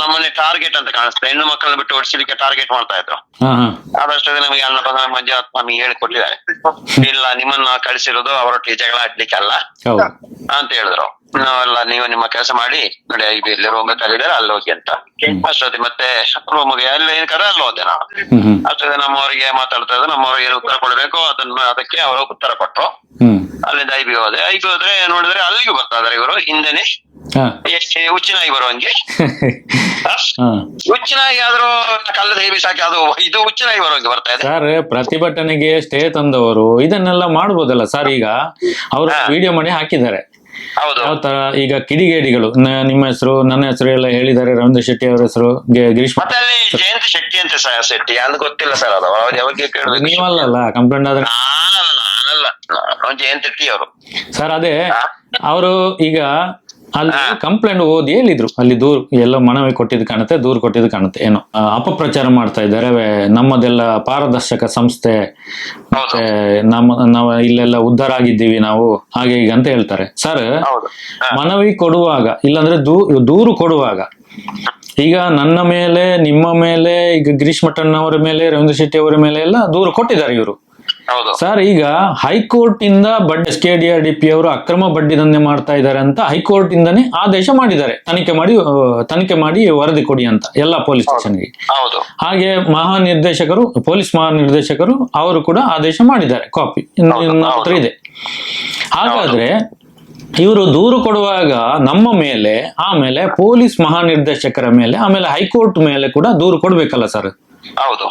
ನಮ್ಮಲ್ಲಿ ಟಾರ್ಗೆಟ್ ಅಂತ ಕಾಣಿಸ್ತದೆ. ಹೆಣ್ಣು ಮಕ್ಕಳನ್ನ ಬಿಟ್ಟು ಓಡಿಸಲಿಕ್ಕೆ ಟಾರ್ಗೆಟ್ ಮಾಡ್ತಾ ಇದ್ರು. ಆದಷ್ಟು ನಮಗೆ ಅನ್ನಪ್ರಧಾನ ಮಂಜುನಾಥ ಸ್ವಾಮಿ ಹೇಳಿಕೊಟ್ಟಿದ್ದಾರೆ, ಇಲ್ಲ ನಿಮ್ಮನ್ನ ಕಳಿಸಿರೋದು ಅವರೊಟ್ಟಿಗೆ ಜಗಳ ಆಡ್ಲಿಕ್ಕೆ ಅಲ್ಲ ಅಂತ ಹೇಳಿದ್ರು. ನಾವೆಲ್ಲ ನೀವು ನಿಮ್ಮ ಕೆಲಸ ಮಾಡಿ ನೋಡಿ, ಇಲ್ಲಿ ರೂಮ್ ಕರೀದಾರೆ ಅಲ್ಲಿ ಹೋಗಿ ಅಂತ. ಅಷ್ಟೊತ್ತಿ ಮತ್ತೆ ರೂಮ್ಗೆ ಅಲ್ಲಿ ಏನ್ ಕರೆ ಅಲ್ಲಿ ಹೋದೆ ನಾವು. ಅಷ್ಟೊತ್ತಿಗೆ ನಮ್ಮವರಿಗೆ ಮಾತಾಡ್ತಾ ಇದ್ರು, ನಮ್ಮವ್ರಿಗೆ ಏನು ಉತ್ತರ ಕೊಡ್ಬೇಕು ಅದಕ್ಕೆ ಅವರು ಉತ್ತರ ಕೊಟ್ರು. ಅಲ್ಲಿಂದ IB ಹೋದ್ರೆ ನೋಡಿದ್ರೆ ಅಲ್ಲಿಗೂ ಬರ್ತಾ ಇದಾರೆ ಇವರು ಹಿಂದೆನೆ. ಹುಚ್ಚಿನಾಗಿ ಬರುವಂಗೆ ಹುಚ್ಚಿನಾಗಿ ಆದ್ರೂ ಕಲ್ಲದ ಹೇಬಿ ಸಾಕಿ ಅದು ಇದು ಹುಚ್ಚಿನಾಗಿ ಬರುವಂಗೆ ಬರ್ತಾ ಇದೆ. ಸರ್ ಪ್ರತಿಭಟನೆಗೆ ಸ್ಟೇ ತಂದವರು ಇದನ್ನೆಲ್ಲ ಮಾಡ್ಬೋದಲ್ಲ ಸರ್? ಈಗ ಅವರು ವಿಡಿಯೋ ಮಾಡಿ ಹಾಕಿದ್ದಾರೆ. ಯಾವ ತರ ಈಗ ಕಿಡಿಗೇಡಿಗಳು, ನಿಮ್ಮ ಹೆಸರು ನನ್ನ ಹೆಸರು ಎಲ್ಲ ಹೇಳಿದ್ದಾರೆ, ರವೀಂದ್ರ ಶೆಟ್ಟಿ ಅವರ ಹೆಸರು, ಗಿರೀಶ್ ಮತ್ತೆ ಅಲ್ಲಿ ಜಯಂತ್ ಶೆಟ್ಟಿ ಅಂತ ಶೆಟ್ಟಿ ಅಂತ ಗೊತ್ತಿಲ್ಲ ಸರ್. ಅದು ಯಾವಾಗ ಕೇಳಿದ್ರು ನೀವಲ್ಲ ಕಂಪ್ಲೇಂಟ್ ಆದ್ರೆ? ನಾನಲ್ಲ, ಜಯಂತ್ ಶೆಟ್ಟಿ ಅವರು ಸರ್. ಅದೇ ಅವರು ಈಗ ಅಲ್ಲಿ ಕಂಪ್ಲೇಂಟ್ ಓದಿ ಹೇಳಿದ್ರು, ಅಲ್ಲಿ ದೂರು ಎಲ್ಲ ಮನವಿ ಕೊಟ್ಟಿದ್ದು ಕಾಣುತ್ತೆ, ದೂರು ಕೊಟ್ಟಿದ್ದು ಕಾಣುತ್ತೆ. ಏನೋ ಅಪಪ್ರಚಾರ ಮಾಡ್ತಾ ಇದ್ದಾರೆ, ನಮ್ಮದೆಲ್ಲ ಪಾರದರ್ಶಕ ಸಂಸ್ಥೆ, ಮತ್ತೆ ನಾವು ಇಲ್ಲೆಲ್ಲ ಉದ್ಧಾರ ಆಗಿದ್ದೀವಿ ನಾವು, ಹಾಗೆ ಈಗ ಅಂತ ಹೇಳ್ತಾರೆ. ಸರ್ ಮನವಿ ಕೊಡುವಾಗ ಇಲ್ಲಾಂದ್ರೆ ದೂರು ಕೊಡುವಾಗ ಈಗ ನನ್ನ ಮೇಲೆ, ನಿಮ್ಮ ಮೇಲೆ, ಈಗ ಗಿರೀಶ್ ಮಠನ್ ಅವರ ಮೇಲೆ, ರವೀಂದ್ರ ಶೆಟ್ಟಿ ಅವರ ಮೇಲೆ ಎಲ್ಲ ದೂರು ಕೊಟ್ಟಿದ್ದಾರೆ ಇವರು. ಸರ್ ಈಗ ಹೈಕೋರ್ಟ್ ಇಂದ SKDRDP ಅವರು ಅಕ್ರಮ ಬಡ್ಡಿ ದಂಧೆ ಮಾಡ್ತಾ ಇದ್ದಾರೆ ಅಂತ ಹೈಕೋರ್ಟ್ ಇಂದಾನೆ ಆದೇಶ ಮಾಡಿದ್ದಾರೆ, ತನಿಖೆ ಮಾಡಿ ವರದಿ ಕೊಡಿ ಅಂತ ಎಲ್ಲ ಪೊಲೀಸ್ ಸ್ಟೇಷನ್ಗೆ. ಹಾಗೆ ಪೊಲೀಸ್ ಮಹಾನಿರ್ದೇಶಕರು ಅವರು ಕೂಡ ಆದೇಶ ಮಾಡಿದ್ದಾರೆ, ಕಾಪಿ ಹತ್ರ ಇದೆ. ಹಾಗಾದ್ರೆ ಇವರು ದೂರು ಕೊಡುವಾಗ ನಮ್ಮ ಮೇಲೆ, ಆಮೇಲೆ ಪೊಲೀಸ್ ಮಹಾನಿರ್ದೇಶಕರ ಮೇಲೆ, ಆಮೇಲೆ ಹೈಕೋರ್ಟ್ ಮೇಲೆ ಕೂಡ ದೂರು ಕೊಡ್ಬೇಕಲ್ಲ ಸರ್? ಹೌದು.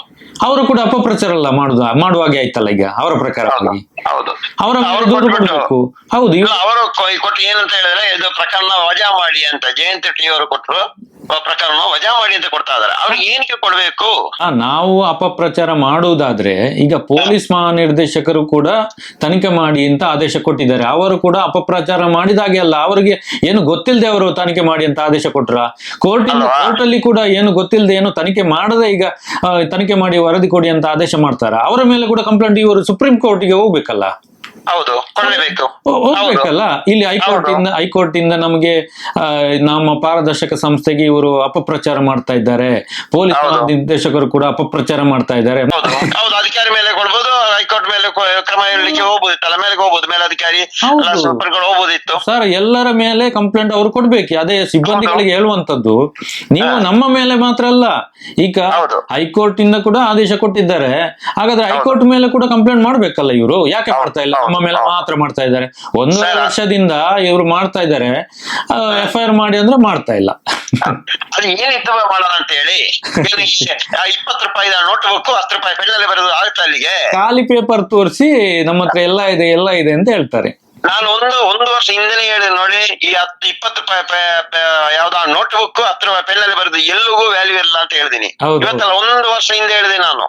ಅವರು ಕೂಡ ಅಪಪ್ರಚಾರ ಎಲ್ಲ ಮಾಡುವಾಗೆ ಆಯ್ತಲ್ಲ ಈಗ ಅವರ ಪ್ರಕಾರ ಅವರ ದೂರು ಕೊಡ್ಬೇಕು. ಹೌದು, ಅವರು ಕೊಟ್ಟು ಏನಂತ ಹೇಳಿದ್ರೆ ಇದು ಪ್ರಕರಣ ವಜಾ ಮಾಡಿ ಅಂತ ಜಯಂತ್ ಟಿ ಅವರು ಕೊಟ್ಟರು, ಪ್ರಕರಣ ವಜಾ ಮಾಡಿ ಅಂತ ಕೊಡ್ತಾ ಇದಾರೆ. ಅವ್ರಿಗೆ ಏನಕ್ಕೆ ಕೊಡ್ಬೇಕು? ನಾವು ಅಪಪ್ರಚಾರ ಮಾಡುವುದಾದ್ರೆ ಈಗ ಪೊಲೀಸ್ ಮಹಾನಿರ್ದೇಶಕರು ಕೂಡ ತನಿಖೆ ಮಾಡಿ ಅಂತ ಆದೇಶ ಕೊಟ್ಟಿದ್ದಾರೆ. ಅವರು ಕೂಡ ಅಪಪ್ರಚಾರ ಮಾಡಿದಾಗೆ ಅಲ್ಲ, ಅವರಿಗೆ ಏನು ಗೊತ್ತಿಲ್ಲದೆ ಅವರು ತನಿಖೆ ಮಾಡಿ ಅಂತ ಆದೇಶ ಕೊಟ್ರ? ಕೋರ್ಟ್ ಅಲ್ಲಿ ಕೂಡ ಏನು ಗೊತ್ತಿಲ್ಲದೆ, ಏನು ತನಿಖೆ ಮಾಡದೆ ಈಗ ತನಿಖೆ ಮಾಡಿ ವರದಿ ಕೊಡಿ ಅಂತ ಆದೇಶ ಮಾಡ್ತಾರ. ಅವರ ಮೇಲೆ ಕೂಡ ಕಂಪ್ಲೇಂಟ್ ಇವರು ಸುಪ್ರೀಂ ಕೋರ್ಟ್ಗೆ ಹೋಗ್ಬೇಕಲ್ಲ? ಹೋಗ್ಬೇಕಲ್ಲ. ಇಲ್ಲಿ ಹೈಕೋರ್ಟ್ ಇಂದ ನಮಗೆ ನಮ್ಮ ಪಾರದರ್ಶಕ ಸಂಸ್ಥೆಗೆ ಇವರು ಅಪಪ್ರಚಾರ ಮಾಡ್ತಾ ಇದ್ದಾರೆ, ಪೊಲೀಸ್ ನಿರ್ದೇಶಕರು ಕೂಡ ಅಪಪ್ರಚಾರ ಮಾಡ್ತಾ ಇದ್ದಾರೆ. ಅಧಿಕಾರಿ ಮೇಲೆ ಕೊಡ್ಬೋದು, ಹೈಕೋರ್ಟ್ ಮೇಲೆ ಕ್ರಮ ಹೇಳಲಿಕ್ಕೆ ಹೋಗ್ಬೋದಿತ್ತಲ್ಲ, ಮೇಲೆ ಹೋಗ್ಬೋದು, ಮೇಲಾಧಿಕಾರಿ ಹೋಗ್ಬೋದಿತ್ತು ಸರ್. ಎಲ್ಲರ ಮೇಲೆ ಕಂಪ್ಲೇಂಟ್ ಅವರು ಕೊಡ್ಬೇಕು. ಅದೇ ಸಿಬ್ಬಂದಿಗಳಿಗೆ ಹೇಳುವಂತದ್ದು, ನೀವು ನಮ್ಮ ಮೇಲೆ ಮಾತ್ರ ಅಲ್ಲ, ಈಗ ಹೈಕೋರ್ಟ್ ಇಂದ ಕೂಡ ಆದೇಶ ಕೊಟ್ಟಿದ್ದಾರೆ. ಹಾಗಾದ್ರೆ ಹೈಕೋರ್ಟ್ ಮೇಲೆ ಕೂಡ ಕಂಪ್ಲೇಂಟ್ ಮಾಡ್ಬೇಕಲ್ಲ ಇವರು? ಯಾಕೆ ಮಾಡ್ತಾ ಇಲ್ಲ? ನಮ್ಮ ಮೇಲೆ ಮಾತ್ರ ಮಾಡ್ತಾ ಇದ್ದಾರೆ. 1 ವರ್ಷದಿಂದ ಇವರು ಮಾಡ್ತಾ ಇದ್ದಾರೆ, FIR ಮಾಡಿ ಅಂದ್ರೆ ಮಾಡ್ತಾ ಇಲ್ಲ. ಅದು ಏನಿತ್ತು ಮಾಡೋಣ ಅಂತ ಹೇಳಿ 20 ರೂಪಾಯಿ ನೋಟ್ ಬುಕ್ 10 ರೂಪಾಯಿ ಪೆನ್ನಲ್ಲಿ ಬರೋದು ಆಗುತ್ತೆ. ಅಲ್ಲಿಗೆ ಖಾಲಿ ಪೇಪರ್ ತೋರಿಸಿ ನಮ್ಮ ಹತ್ರ ಎಲ್ಲ ಇದೆ ಅಂತ ಹೇಳ್ತಾರೆ. ನಾನು ಒಂದು ವರ್ಷ ಹಿಂದೆನೆ ಹೇಳಿದೆ ನೋಡಿ, ಈ 20 ರೂಪಾಯಿ ಯಾವ್ದೋ ನೋಟ್ ಬುಕ್ 10 ರೂಪಾಯಿ ಪೆನ್ನಲ್ಲಿ ಬರೋದು ಎಲ್ಲಿಗೂ ವ್ಯಾಲ್ಯೂ ಇಲ್ಲ ಅಂತ ಹೇಳಿದೀನಿ. ಇವತ್ತಲ್ಲ 1 ವರ್ಷ ಹಿಂದೆ ಹೇಳಿದೆ ನಾನು.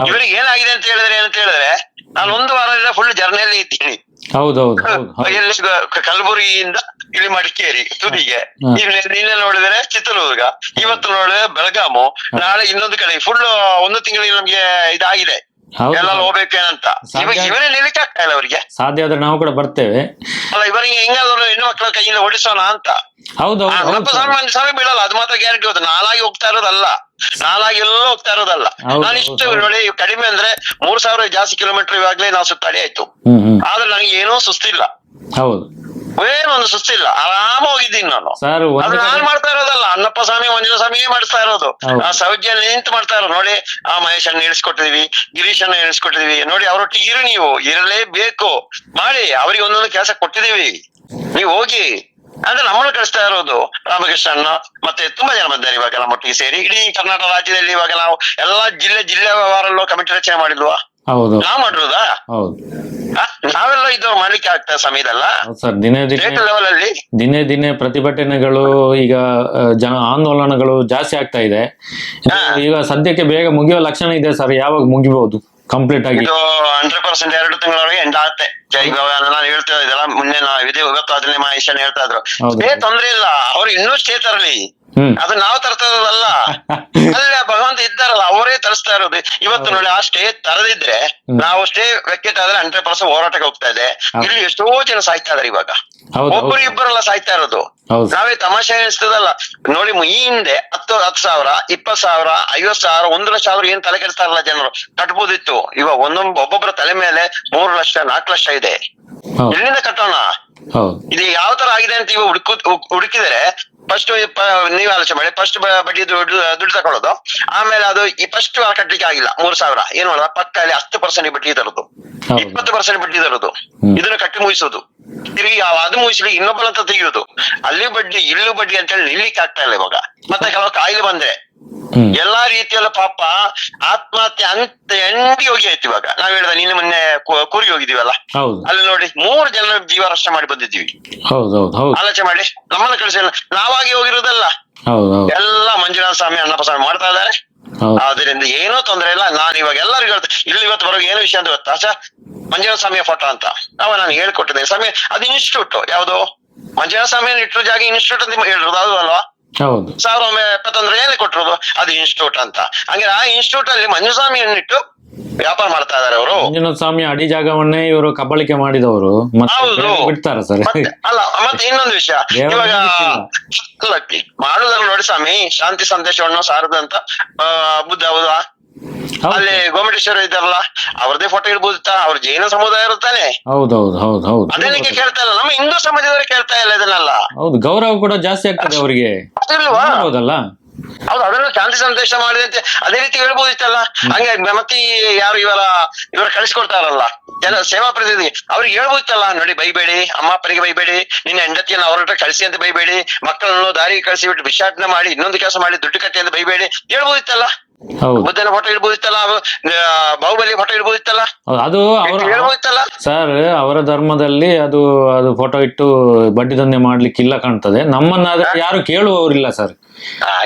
ಇವ್ರಿಗೆ ಏನಾಗಿದೆ ಅಂತ ಹೇಳಿದ್ರೆ ನಾನು 1 ವಾರದಿಂದ ಫುಲ್ ಜರ್ನಿಯಲ್ಲಿ ಇದ್ದೀನಿ. ಕಲಬುರಗಿಯಿಂದ ಇಲ್ಲಿ ಮಡಿಕೇರಿ ತುದಿಗೆ, ನಿನ್ನೆ ನೋಡಿದ್ರೆ ಚಿತ್ರದುರ್ಗ, ಇವತ್ತು ನೋಡಿದ್ರೆ ಬೆಳಗಾಮು, ನಾಳೆ ಇನ್ನೊಂದು ಕಡೆ. ಫುಲ್ 1 ತಿಂಗಳಿಗೆ ನಮ್ಗೆ ಇದಾಗಿದೆ, ಎಲ್ಲ ಹೋಗ್ಬೇಕೇನಂತ. ಇವರೇ ನಿಲ್ಲಿಕ್ಕೆ ಆಗ್ತಾ ಇಲ್ಲ ಅವರಿಗೆ. ಸಾಧ್ಯ ಆದ್ರೆ ನಾವು ಕೂಡ ಬರ್ತೇವೆ ಅಲ್ಲ, ಇವರಿಗೆ ಹೆಂಗಾದ್ರು ಹೆಣ್ಣು ಮಕ್ಕಳ ಕೈಯಿಂದ ಓಡಿಸೋಣ ಅಂತ. ಸಾವಿರ ಬೀಳಲ್ಲ, ಅದು ಮಾತ್ರ ಗ್ಯಾರಂಟಿ. ಹೋದ ನಾಲಾಗಿ ಹೋಗ್ತಾ ಇರೋದಲ್ಲ, ನಾಲಾಗಿ ಎಲ್ಲ ಹೋಗ್ತಾ ಇರೋದಲ್ಲ. ನಾನು ಇಷ್ಟು ನೋಡಿ ಕಡಿಮೆ ಅಂದ್ರೆ 3000 ಜಾಸ್ತಿ ಕಿಲೋಮೀಟರ್ ಇವಾಗ್ಲೇ ನಾವು ಸುತ್ತಾಡಿ ಆಯ್ತು, ಆದ್ರೆ ನನಗೆ ಏನೋ ಸುಸ್ತಿಲ್ಲ. ಏನೊಂದು ಸುಸ್ತಿಲ್ಲ, ಆರಾಮ ಹೋಗಿದ್ದೀನಿ ನಾನು. ಸರ್ ಅದು ನಾನು ಮಾಡ್ತಾ ಇರೋದಲ್ಲ, ಅನ್ನಪ್ಪ ಸ್ವಾಮಿ ಮಂಜುನಾಥ ಸ್ವಾಮಿಯೇ ಮಾಡಿಸ್ತಾ ಇರೋದು. ಆ ಸೌಜನ್ಯ ನಿಂತು ಮಾಡ್ತಾ ಇರೋದು. ನೋಡಿ, ಆ ಮಹೇಶನ್ನ ಇಳಿಸ್ಕೊಟ್ಟಿದೀವಿ, ಗಿರೀಶನ್ನ ಇಳಿಸ್ಕೊಟ್ಟಿದೀವಿ. ನೋಡಿ, ಅವರೊಟ್ಟಿಗೆ ಇರು, ನೀವು ಇರಲೇಬೇಕು, ಮಾಡಿ. ಅವ್ರಿಗೆ ಒಂದೊಂದು ಕೆಲಸ ಕೊಟ್ಟಿದೀವಿ, ನೀವು ಹೋಗಿ ಅಂದ್ರೆ ನಮ್ಮನ್ನು ಕಳಿಸ್ತಾ ಇರೋದು. ರಾಮಕೃಷ್ಣನ್ನ ಮತ್ತೆ ತುಂಬಾ ಜನ ಬಂದಿದ್ದಾರೆ ಇವಾಗ ನಮ್ಮೊಟ್ಟಿಗೆ ಸೇರಿ. ಇಡೀ ಕರ್ನಾಟಕ ರಾಜ್ಯದಲ್ಲಿ ಇವಾಗ ನಾವು ಎಲ್ಲಾ ಜಿಲ್ಲೆ ವ್ಯವಹಾರಲ್ಲೂ ಕಮಿಟಿ ರಚನೆ ಮಾಡಿಲ್ವಾ? ಹೌದು, ನಾವ್ ಮಾಡಿರೋದಾ? ಹೌದು. ನಾವೆಲ್ಲ ಇದು ಮಾಡ್ಲಿಕ್ಕೆ ಆಗ್ತಾ ಸಮಯದಲ್ಲ ಸರ್. ದಿನೇ ಸ್ಟೇಟ್ ಲೆವೆಲ್ ಅಲ್ಲಿ ದಿನೇ ಪ್ರತಿಭಟನೆಗಳು, ಈಗ ಆಂದೋಲನಗಳು ಜಾಸ್ತಿ ಆಗ್ತಾ ಇದೆ. ಈಗ ಸದ್ಯಕ್ಕೆ ಬೇಗ ಮುಗಿಯೋ ಲಕ್ಷಣ ಇದೆ ಸರ್. ಯಾವಾಗ ಮುಗಿಬಹುದು ಕಂಪ್ಲೀಟ್ ಆಗಿ? ಇದು 100% 2 ತಿಂಗಳವರೆಗೆ ಎಂಡ್ ಆಗುತ್ತೆ. ನಾನು ಹೇಳ್ತಾ ಇದ್ದಲ್ಲ ಮೊನ್ನೆ, ಇವತ್ತು ಅದನ್ನೇ ಮಹೇಶನ್ ಹೇಳ್ತಾ ಇದ್ರು. ಸ್ಟೇ ತೊಂದ್ರೆ ಇಲ್ಲ, ಅವ್ರು ಇನ್ನೂ ಸ್ಟೇ ತರಲಿ, ಅದು ನಾವು ತರ್ತಾ ಇರೋದಲ್ಲ. ಅಲ್ಲೇ ಭಗವಂತ ಇದ್ದಾರಲ್ಲ, ಅವರೇ ತರಿಸ್ತಾ ಇರೋದು. ಇವತ್ತು ನೋಡಿ, ಆ ಸ್ಟೇ ತರದಿದ್ರೆ ನಾವು ಸ್ಟೇ ವೆಕೆಟ್ ಆದ್ರೆ 100% ಹೋರಾಟಕ್ಕೆ ಹೋಗ್ತಾ ಇದೆ. ಇಲ್ಲಿ ಎಷ್ಟೋ ಜನ ಸಾಯ್ತಾ ಇದಾರೆ ಇವಾಗ, ಒಬ್ಬರು ಇಬ್ಬರೆಲ್ಲ ಸಾಯ್ತಾ ಇರೋದು. ನಾವೇ ತಮಾಷೆ ಅನಿಸ್ತದಲ್ಲ. ನೋಡಿ, ಈ ಹಿಂದೆ 10,000, 20,000, 50,000, 1 ಲಕ್ಷ ಆದ್ರೂ ಏನ್ ತಲೆ ಕೆಡಿಸ್ತಾರಲ್ಲ ಜನರು, ಕಟ್ಬೋದಿತ್ತು. ಇವಾಗ ಒಬ್ಬೊಬ್ಬರ ತಲೆ ಮೇಲೆ 3 ಲಕ್ಷ 4 ಲಕ್ಷ ಇದೆ. ಎಲ್ಲಿಂದ ಕಟ್ಟೋಣ? ಇದು ಯಾವ ತರ ಆಗಿದೆ ಅಂತ ಇವಾಗ ಹುಡುಕಿದರೆ ಫಸ್ಟ್ ನೀವ್ ಆಲೋಚನೆ ಮಾಡಿ. ಫಸ್ಟ್ ಬಡ್ಡಿ ದುಡ್ಡು ತಗೊಳ್ಳೋದು, ಆಮೇಲೆ ಅದು ಫಸ್ಟ್ ಕಟ್ಲಿಕ್ಕೆ ಆಗಿಲ್ಲ 3,000, ಏನ್ ಮಾಡೋದು? ಪಕ್ಕ ಅಲ್ಲಿ 10% ಬಡ್ಡಿ ತರೋದು, 20% ಬಡ್ಡಿ ತರೋದು, ಇದನ್ನ ಕಟ್ಟಿ ಮುಗಿಸೋದು. ತಿರುಗಿ ಅದು ಮುಗಿಸ್ಲಿ ಇನ್ನೊಬ್ಬರಂತ ತೆಗಿಯೋದು, ಅಲ್ಲಿ ಬಡ್ಡಿ ಇಲ್ಲೂ ಬಡ್ಡಿ ಅಂತ ಹೇಳಿ ನಿಲ್ಲಿಕ್ಕೆ ಆಗ್ತಾ ಇಲ್ಲ ಇವಾಗ. ಮತ್ತೆ ಕೆಲವು ಕಾಯಿಲೆ ಬಂದ್ರೆ ಎಲ್ಲಾ ರೀತಿಯಲ್ಲ ಪಾಪ ಆತ್ಮಹತ್ಯೆ ಅಂತ ಎಂಡಿ ಹೋಗಿ ಆಯ್ತು. ಇವಾಗ ನಾವ್ ಹೇಳಿದ ನಿನ್ನೆ ಮೊನ್ನೆ ಕೂರಿಗೆ ಹೋಗಿದೀವಲ್ಲ, ಅಲ್ಲಿ ನೋಡಿ 3 ಜನ ಜೀವ ರಕ್ಷಣೆ ಮಾಡಿ ಬಂದಿದ್ದೀವಿ. ಆಲೋಚನೆ ಮಾಡಿ, ನಮ್ಮನ್ನ ಕಳಿಸಿಲ್ಲ, ನಾವಾಗಿ ಹೋಗಿರೋದಲ್ಲ. ಎಲ್ಲ ಮಂಜುನಾಥ ಸ್ವಾಮಿ ಅನ್ನಪ್ಪ ಸ್ವಾಮಿ ಮಾಡ್ತಾ ಇದಾರೆ. ಅದರಿಂದ ಏನೂ ತೊಂದರೆ ಇಲ್ಲ. ನಾನು ಇವಾಗ ಎಲ್ಲರಿಗೂ ಹೇಳ್ತೇನೆ, ಇಲ್ಲಿ ಇವತ್ತು ಬರೋದು ಏನು ವಿಷಯ ಅಂತ ಗೊತ್ತಾ? ಮಂಜುನಾಥ ಸ್ವಾಮಿಯ ಫೋಟೋ ಅಂತ ನಾನು ಹೇಳ್ಕೊಟ್ಟಿದ್ದೇನೆ. ಸ್ವಾಮಿ ಅದು ಇನ್ಸ್ಟಿಟ್ಯೂಟ್ ಯಾವುದು? ಮಂಜುನಾಥ ಸ್ವಾಮಿಯನ್ನು ಇಟ್ಟರು ಜಾಗ ಇನ್ಸ್ಟಿಟ್ಯೂಟ್ ಅಂತ ಹೇಳಿರೋದು, ಅದು ಅಲ್ವಾ? 1971 ಕೊಟ್ಟಿರೋದು ಅದು ಇನ್ಸ್ಟಿಟ್ಯೂಟ್ ಅಂತ. ಹಂಗೆ ಆ ಇನ್ಸ್ಟಿಟ್ಯೂಟ್ ಅಲ್ಲಿ ಮಂಜುಸ್ವಾಮಿಯನ್ನು ಇಟ್ಟು ವ್ಯಾಪಾರ ಮಾಡ್ತಾ ಇದಾರೆ ಅವರು. ಮಂಜುನಾಥ ಸ್ವಾಮಿ ಅಡಿ ಜಾಗವನ್ನೇ ಇವರು ಕಬಳಿಕೆ ಮಾಡಿದವರು. ಹೌದು, ಬಿಡ್ತಾರ ಸರ್? ಅಲ್ಲ, ಮತ್ತೆ ಇನ್ನೊಂದು ವಿಷಯ, ಇವಾಗ ಮಾಡುದಲ್ಲ ನೋಡಿ ಸ್ವಾಮಿ, ಶಾಂತಿ ಸಂದೇಶವನ್ನು ಸಾರದಂತ ಬುದ್ಧ ಹೌದಾ? ಅಲ್ಲಿ ಗೋಮಟೇಶ್ವರ ಇದ್ದಾರಲ್ಲ, ಅವ್ರದೇ ಫೋಟೋ ಇಡ್ಬೋದಿತ್ತ? ಅವ್ರ ಜೈನ ಸಮುದಾಯ ಇರುತ್ತಾನೆ. ಹೌದು. ಅದೇನಕ್ಕೆ ಕೇಳ್ತಾ ಇಲ್ಲ? ನಮ್ಮ ಹಿಂದೂ ಸಮಾಜದವರು ಕೇಳ್ತಾ ಇಲ್ಲ ಇದನ್ನೆಲ್ಲ. ಹೌದು, ಗೌರವ ಕೂಡ ಜಾಸ್ತಿ ಆಗ್ತದೆ ಅವರಿಗೆ. ಹೌದಲ್ಲ? ಹೌದು, ಅದನ್ನು ಶಾಂತಿ ಸಂದೇಶ ಮಾಡಿದಂತೆ ಅದೇ ರೀತಿ ಹೇಳ್ಬೋದಿತ್ತಲ್ಲ. ಹಂಗೆ ಮತ್ತೆ ಯಾರು ಇವರ ಕಳಿಸ್ಕೊಡ್ತಾರಲ್ಲ ಜನ ಸೇವಾ ಪ್ರತಿನಿಧಿ, ಅವ್ರಿಗೆ ಹೇಳ್ಬೋದಿತ್ತಲ್ಲ, ನೋಡಿ ಬೈಬೇಡಿ, ಅಮ್ಮ ಅಪ್ಪರಿಗೆ ಬೈಬೇಡಿ, ನಿನ್ನ ಹೆಂಡತಿಯನ್ನು ಅವ್ರ ಹತ್ರ ಕಳಿಸಿ ಅಂತ ಬೈಬೇಡಿ, ಮಕ್ಕಳನ್ನು ದಾರಿಗೆ ಕಳಿಸಿ ಬಿಟ್ಟು ಭಿಕ್ಷಾಟನೆ ಮಾಡಿ ಇನ್ನೊಂದು ಕೆಲಸ ಮಾಡಿ ದುಡ್ಡು ಕಟ್ಟಿ ಅಂತ ಬೈಬೇಡಿ, ಹೇಳ್ಬೋದಿತ್ತಲ್ಲ. ಬುದ್ಧನ ಫೋಟೋ ಇಡ್ಬೋದಿತ್ತಲ್ಲ, ಬಾಹುಬಲಿ ಫೋಟೋ ಇಡ್ಬೋದಿತ್ತಲ್ಲ, ಅದು ಹೇಳ್ಬೋದಿತ್ತಲ್ಲ. ಸರ್, ಅವರ ಧರ್ಮದಲ್ಲಿ ಅದು ಫೋಟೋ ಇಟ್ಟು ಬಡ್ಡಿ ದಂಧೆ ಮಾಡ್ಲಿಕ್ಕಿಲ್ಲ ಕಾಣ್ತದೆ. ನಮ್ಮನ್ನ ಯಾರು ಕೇಳುವವರಿಲ್ಲ ಸರ್,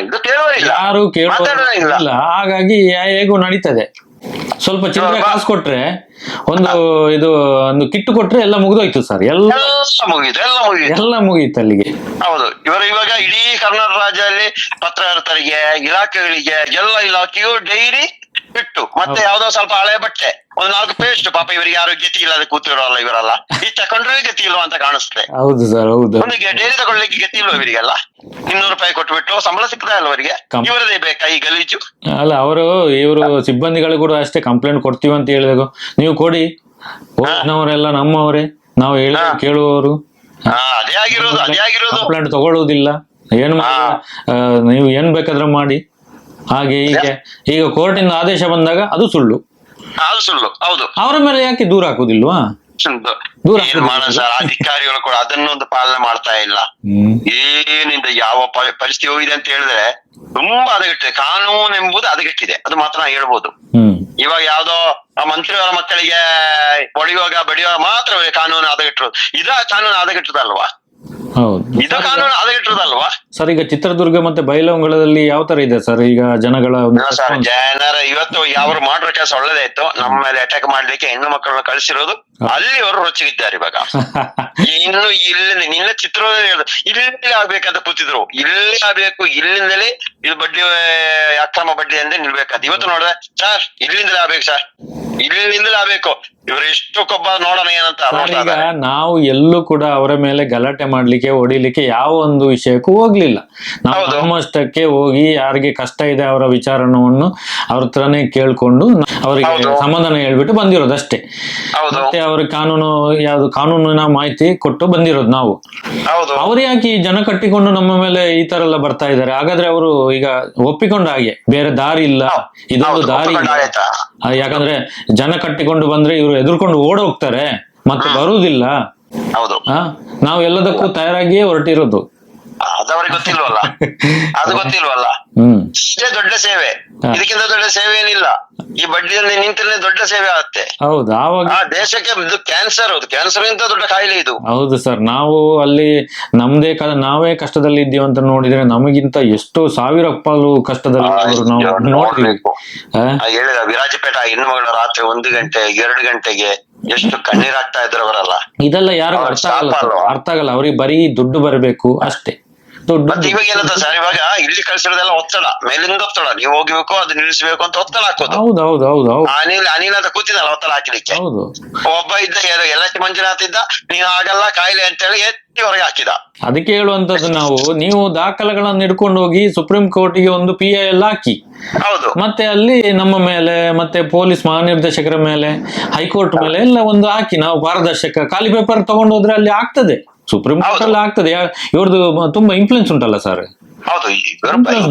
ಇದು ಕೇಳುವರಿಲ್ಲ, ಯಾರು ಕೇಳುವವರಿಲ್ಲ. ಹಾಗಾಗಿ ಹೇಗೂ ನಡೀತದೆ. ಸ್ವಲ್ಪ ಚಿಲ್ಲರೆ ಕಾಸು ಕೊಟ್ರೆ, ಒಂದು ಕಿಟ್ಟು ಕೊಟ್ರೆ ಎಲ್ಲ ಮುಗಿದೋಯ್ತು ಸರ್. ಎಲ್ಲ ಮುಗೀತು ಅಲ್ಲಿಗೆ. ಹೌದು, ಇವಾಗ ಇಡೀ ಕರ್ನಾಟಕ ರಾಜ್ಯದಲ್ಲಿ ಪತ್ರಕರ್ತರಿಗೆ, ಇಲಾಖೆಗಳಿಗೆ, ಎಲ್ಲ ಇಲಾಖೆಯು ಡೈರಿ ಇಟ್ಟು ಮತ್ತೆ ಯಾವ್ದೋ ಸ್ವಲ್ಪ ಹಳೆ ಬಟ್ಟೆ, 4 ಪೇಸ್ಟ್. ಪಾಪ ಇವರಿಗೆ ಯಾರು ಗತಿ ಇಲ್ಲ, ಅದಕ್ಕೆ ಕೂತಿರೋಲ್ಲ ಇವರಲ್ಲ. ಈ ತಕೊಂಡ್ರೆ ಗತಿ ಇಲ್ವಾ ಅಂತ ಕಾಣಿಸ್ತದೆ. ಹೌದು ಸರ್, ಹೌದು. ಒಂದು ಡೈರಿ ತಗೊಳ್ಳಿಕ್ಕೆ ಗತಿ ಇಲ್ವಾ ಇವರಿಗೆಲ್ಲ? 200 ರೂಪಾಯಿ ಕೊಟ್ಬಿಟ್ಟು ಸಂಬಳ ಸಿಗ್ತಾ ಇಲ್ಲ ಅವರಿಗೆ, ಇವರದೇ ಬೇಕಾ ಈ ಗಲೀಜು? ಅಲ್ಲ, ಇವರು ಸಿಬ್ಬಂದಿಗಳು ಕೂಡ ಅಷ್ಟೇ ಕಂಪ್ಲೇಂಟ್ ಕೊಡ್ತೀವಿ ಅಂತ ಹೇಳಿದಾಗ, ನೀವು ಕೊಡಿ, ಅವರೆಲ್ಲ ನಮ್ಮವರೇ, ನಾವು ಹೇಳಿ ಕೇಳುವವರು. ಅದೇ ಆಗಿರೋದು ಕಂಪ್ಲೇಂಟ್ ತಗೊಳ್ಳುವುದಿಲ್ಲ. ನೀವು ಏನ್ ಬೇಕಾದ್ರೆ ಮಾಡಿ. ಹಾಗೆ ಈಗ ಕೋರ್ಟಿಂದ ಆದೇಶ ಬಂದಾಗ ಅದು ಸುಳ್ಳು. ಹೌದು. ಅವರ ಮೇಲೆ ಯಾಕೆ ದೂರ ಹಾಕುದಿಲ್ವಾ? ಅಧಿಕಾರಿಗಳು ಕೂಡ ಅದನ್ನೊಂದು ಪಾಲನೆ ಮಾಡ್ತಾ ಇಲ್ಲ. ಏನಿಂದ ಯಾವ ಪರಿಸ್ಥಿತಿ ಹೋಗಿದೆ ಅಂತ ಹೇಳಿದ್ರೆ ತುಂಬಾ ಹದಗೆಟ್ಟಿದೆ. ಕಾನೂನು ಎಂಬುದು ಹದಗೆಟ್ಟಿದೆ, ಅದು ಮಾತ್ರ ನಾ ಹೇಳ್ಬೋದು. ಇವಾಗ ಯಾವ್ದೋ ಮಂತ್ರಿಯವರ ಮಕ್ಕಳಿಗೆ ಬಡಿಯುವಾಗ ಮಾತ್ರ ಕಾನೂನು ಹದಗೆಟ್ಟಿರೋದು. ಕಾನೂನು ಹದಗೆಟ್ಟದಲ್ವಾ? ಇದು ಕಾನೂನು ಹದಗೆಟ್ಟಿರೋದಲ್ವಾ ಸರ್? ಈಗ ಚಿತ್ರದುರ್ಗ ಮತ್ತೆ ಬೈಲಹೊಂಗಲದಲ್ಲಿ ಯಾವ ತರ ಇದೆ ಸರ್ ಈಗ ಜನರ ಇವತ್ತು ಯಾವ ಮಾಡ್ರ ಕೆಲಸ ಒಳ್ಳೇದೇ ಇತ್ತು. ನಮ್ಮ ಮೇಲೆ ಅಟ್ಯಾಕ್ ಮಾಡ್ಲಿಕ್ಕೆ ಹೆಣ್ಣು ಮಕ್ಕಳನ್ನ ಕಳಿಸಿರೋದು, ಅಲ್ಲಿ ಅವರು ರೊಚ್ಚಿಗಿದ್ದಾರೆ ಇವಾಗ. ಇನ್ನು ನಿನ್ನ ಚಿತ್ರದಲ್ಲಿ ಇಲ್ಲಿ ಆಗ್ಬೇಕಂತ ಕೂತಿದ್ರು, ಇಲ್ಲಿ ಆಗ್ಬೇಕು, ಇಲ್ಲಿಂದಲೇ ಇದು ಬಡ್ಡಿ ಅಕ್ರಮ ಬಡ್ಡಿ ಅಂದ್ರೆ ನಿಲ್ಬೇಕಂತ. ಇವತ್ತು ನೋಡಿದ್ರೆ ಸರ್ ಇಲ್ಲಿಂದಲೇ ಆಗ್ಬೇಕು, ಸರ್ ಇಲ್ಲಿಂದಲೇ ಆಗ್ಬೇಕು. ಇವ್ರು ಎಷ್ಟು ಕೊಬ್ಬ ನೋಡೋಣ ಏನಂತ ಸರ್, ನೋಡ್ತಾ ಈಗ ಇದ್ದಾರೆ. ನಾವು ಎಲ್ಲೂ ಕೂಡ ಅವರ ಮೇಲೆ ಗಲಾಟೆ ಮಾಡ್ಲಿಕ್ಕೆ ಹೊಡಿಲಿಕ್ಕೆ ಯಾವ ಒಂದು ವಿಷಯಕ್ಕೂ ಹೋಗ್ಲಿಲ್ಲ. ನಾವು ಹೌದು. ನಮ್ಮಷ್ಟಕ್ಕೆ ಹೋಗಿ ಯಾರಿಗೆ ಕಷ್ಟ ಇದೆ ಅವರ ವಿಚಾರವನ್ನು ಅವ್ರ ಹತ್ರನೇ ಕೇಳ್ಕೊಂಡು ಅವರಿಗೆ ಹೌದು. ಸಮಾಧಾನ ಹೇಳ್ಬಿಟ್ಟು ಬಂದಿರೋದಷ್ಟೇ. ಹೌದು ಮತ್ತೆ ಅವ್ರಿಗೆ ಕಾನೂನಿನ ಮಾಹಿತಿ ಕೊಟ್ಟು ಬಂದಿರೋದು ನಾವು. ಹೌದು ಅವ್ರು ಯಾಕೆ ಈ ಜನ ಕಟ್ಟಿಕೊಂಡು ನಮ್ಮ ಮೇಲೆ ಈ ತರ ಎಲ್ಲ ಬರ್ತಾ ಇದ್ದಾರೆ? ಹಾಗಾದ್ರೆ ಅವರು ಈಗ ಒಪ್ಪಿಕೊಂಡ ಹಾಗೆ, ಬೇರೆ ದಾರಿ ಇಲ್ಲ, ಇದೊಂದು ಹೌದು, ದಾರಿ ಒಪ್ಪಿಕೊಂಡ ಇಲ್ಲ. ಆಯ್ತಾ? ಯಾಕಂದ್ರೆ ಜನ ಕಟ್ಟಿಕೊಂಡು ಬಂದ್ರೆ ಇವರು ಎದುರ್ಕೊಂಡು ಓಡೋಗ್ತಾರೆ, ಮತ್ತೆ ಬರುವುದಿಲ್ಲ. ಹೌದು ನಾವು ಎಲ್ಲದಕ್ಕೂ ತಯಾರಾಗಿಯೇ ಹೊರಟಿರೋದು. ಅದವ್ರಿಗೆ ಗೊತ್ತಿಲ್ವಲ್ಲ, ಅದು ಗೊತ್ತಿಲ್ವಲ್ಲ. ಇಷ್ಟೇ ದೊಡ್ಡ ಸೇವೆ, ಇದಕ್ಕಿಂತ ದೊಡ್ಡ ಸೇವೆ ಏನಿಲ್ಲ. ಈ ಬಡ್ಡಿಯಲ್ಲಿ ನಿಂತರೆ ದೊಡ್ಡ ಸೇವೆ ಆಗುತ್ತೆ. ಹೌದು, ಆವಾಗ ಆ ದೇಶಕ್ಕೆ ಇದು ಕ್ಯಾನ್ಸರ್, ಕ್ಯಾನ್ಸರ್ ಇಂತ ದೊಡ್ಡ ಕಾಯಿಲೆ ಇದು. ಹೌದು ಸರ್, ನಾವು ಅಲ್ಲಿ ನಾವೇ ಕಷ್ಟದಲ್ಲಿ ಇದ್ದೀವಿ ಅಂತ ನೋಡಿದ್ರೆ ನಮಗಿಂತ ಎಷ್ಟೋ ಸಾವಿರ ಪಾಲು ಕಷ್ಟದಲ್ಲಿ ನಾವು ನೋಡ್ಬೇಕು. ಹೇಳಿದ ವಿರಾಜಪೇಟ ಹೆಣ್ಣು ಮಗಳ ರಾತ್ರಿ 1 ಗಂಟೆ 2 ಗಂಟೆಗೆ ಎಷ್ಟು ಕಣ್ಣೀರಾಗ್ತಾ ಇದ್ರು ಅವರೆಲ್ಲ. ಇದೆಲ್ಲ ಯಾರು ಅರ್ಥ ಆಗಲ್ಲ. ಅವ್ರಿಗೆ ಬರೀ ದುಡ್ಡು ಬರಬೇಕು ಅಷ್ಟೇ. ಮತ್ತೆ ಇವಾಗ ಏನಂತ ಸರ್, ಇವಾಗ ಇಲ್ಲಿ ಕಳ್ಸಿರೋದೆಲ್ಲ ಒತ್ತಡ, ಮೇಲಿಂದ ಒತ್ತಡ, ನೀವು ಹೋಗ್ಬೇಕು ಅದು ನಿಲ್ಲಿಸಬೇಕು ಅಂತ ಒತ್ತಡ ಹಾಕೋದು. ಹೌದು. ಅನಿಲ್ ಅಂತ ಕೂತಿದಲ್ಲ ಒತ್ತಡ ಹಾಕಲಿಕ್ಕೆ. ಹೌದು, ಒಬ್ಬ ಇದ್ದ ಎಲ್ಲಕ್ಕೆ ಮಂಜುನಾಥ್ ಇದ್ದ, ನೀನು ಆಗಲ್ಲ ಕಾಯಿಲೆ ಅಂತ ಹೇಳಿ ಎತ್ತಿ ಹೊರಗೆ ಹಾಕಿದ. ಅದಕ್ಕೆ ಹೇಳುವಂತದ್ದು ನೀವು ದಾಖಲೆಗಳನ್ನು ಹಿಡ್ಕೊಂಡು ಹೋಗಿ ಸುಪ್ರೀಂ ಕೋರ್ಟಿಗೆ ಒಂದು PIL ಹಾಕಿ. ಹೌದು, ಮತ್ತೆ ಅಲ್ಲಿ ನಮ್ಮ ಮೇಲೆ, ಮತ್ತೆ ಪೊಲೀಸ್ ಮಹಾನಿರ್ದೇಶಕರ ಮೇಲೆ, ಹೈಕೋರ್ಟ್ ಮೇಲೆ ಎಲ್ಲ ಒಂದು ಹಾಕಿ, ನಾವು ಪಾರದರ್ಶಕ ಖಾಲಿ ಪೇಪರ್ ತಗೊಂಡು ಹೋದ್ರೆ ಅಲ್ಲಿ ಆಗ್ತದೆ, ಸುಪ್ರೀಂ ಕೋರ್ಟ್ ಅಲ್ಲಿ ಆಗ್ತದೆ. ಇವ್ರದ್ದು ತುಂಬಾ ಇನ್ಫ್ಲೂಯೆನ್ಸ್ ಉಂಟಲ್ಲ ಸರ್. ಹೌದು,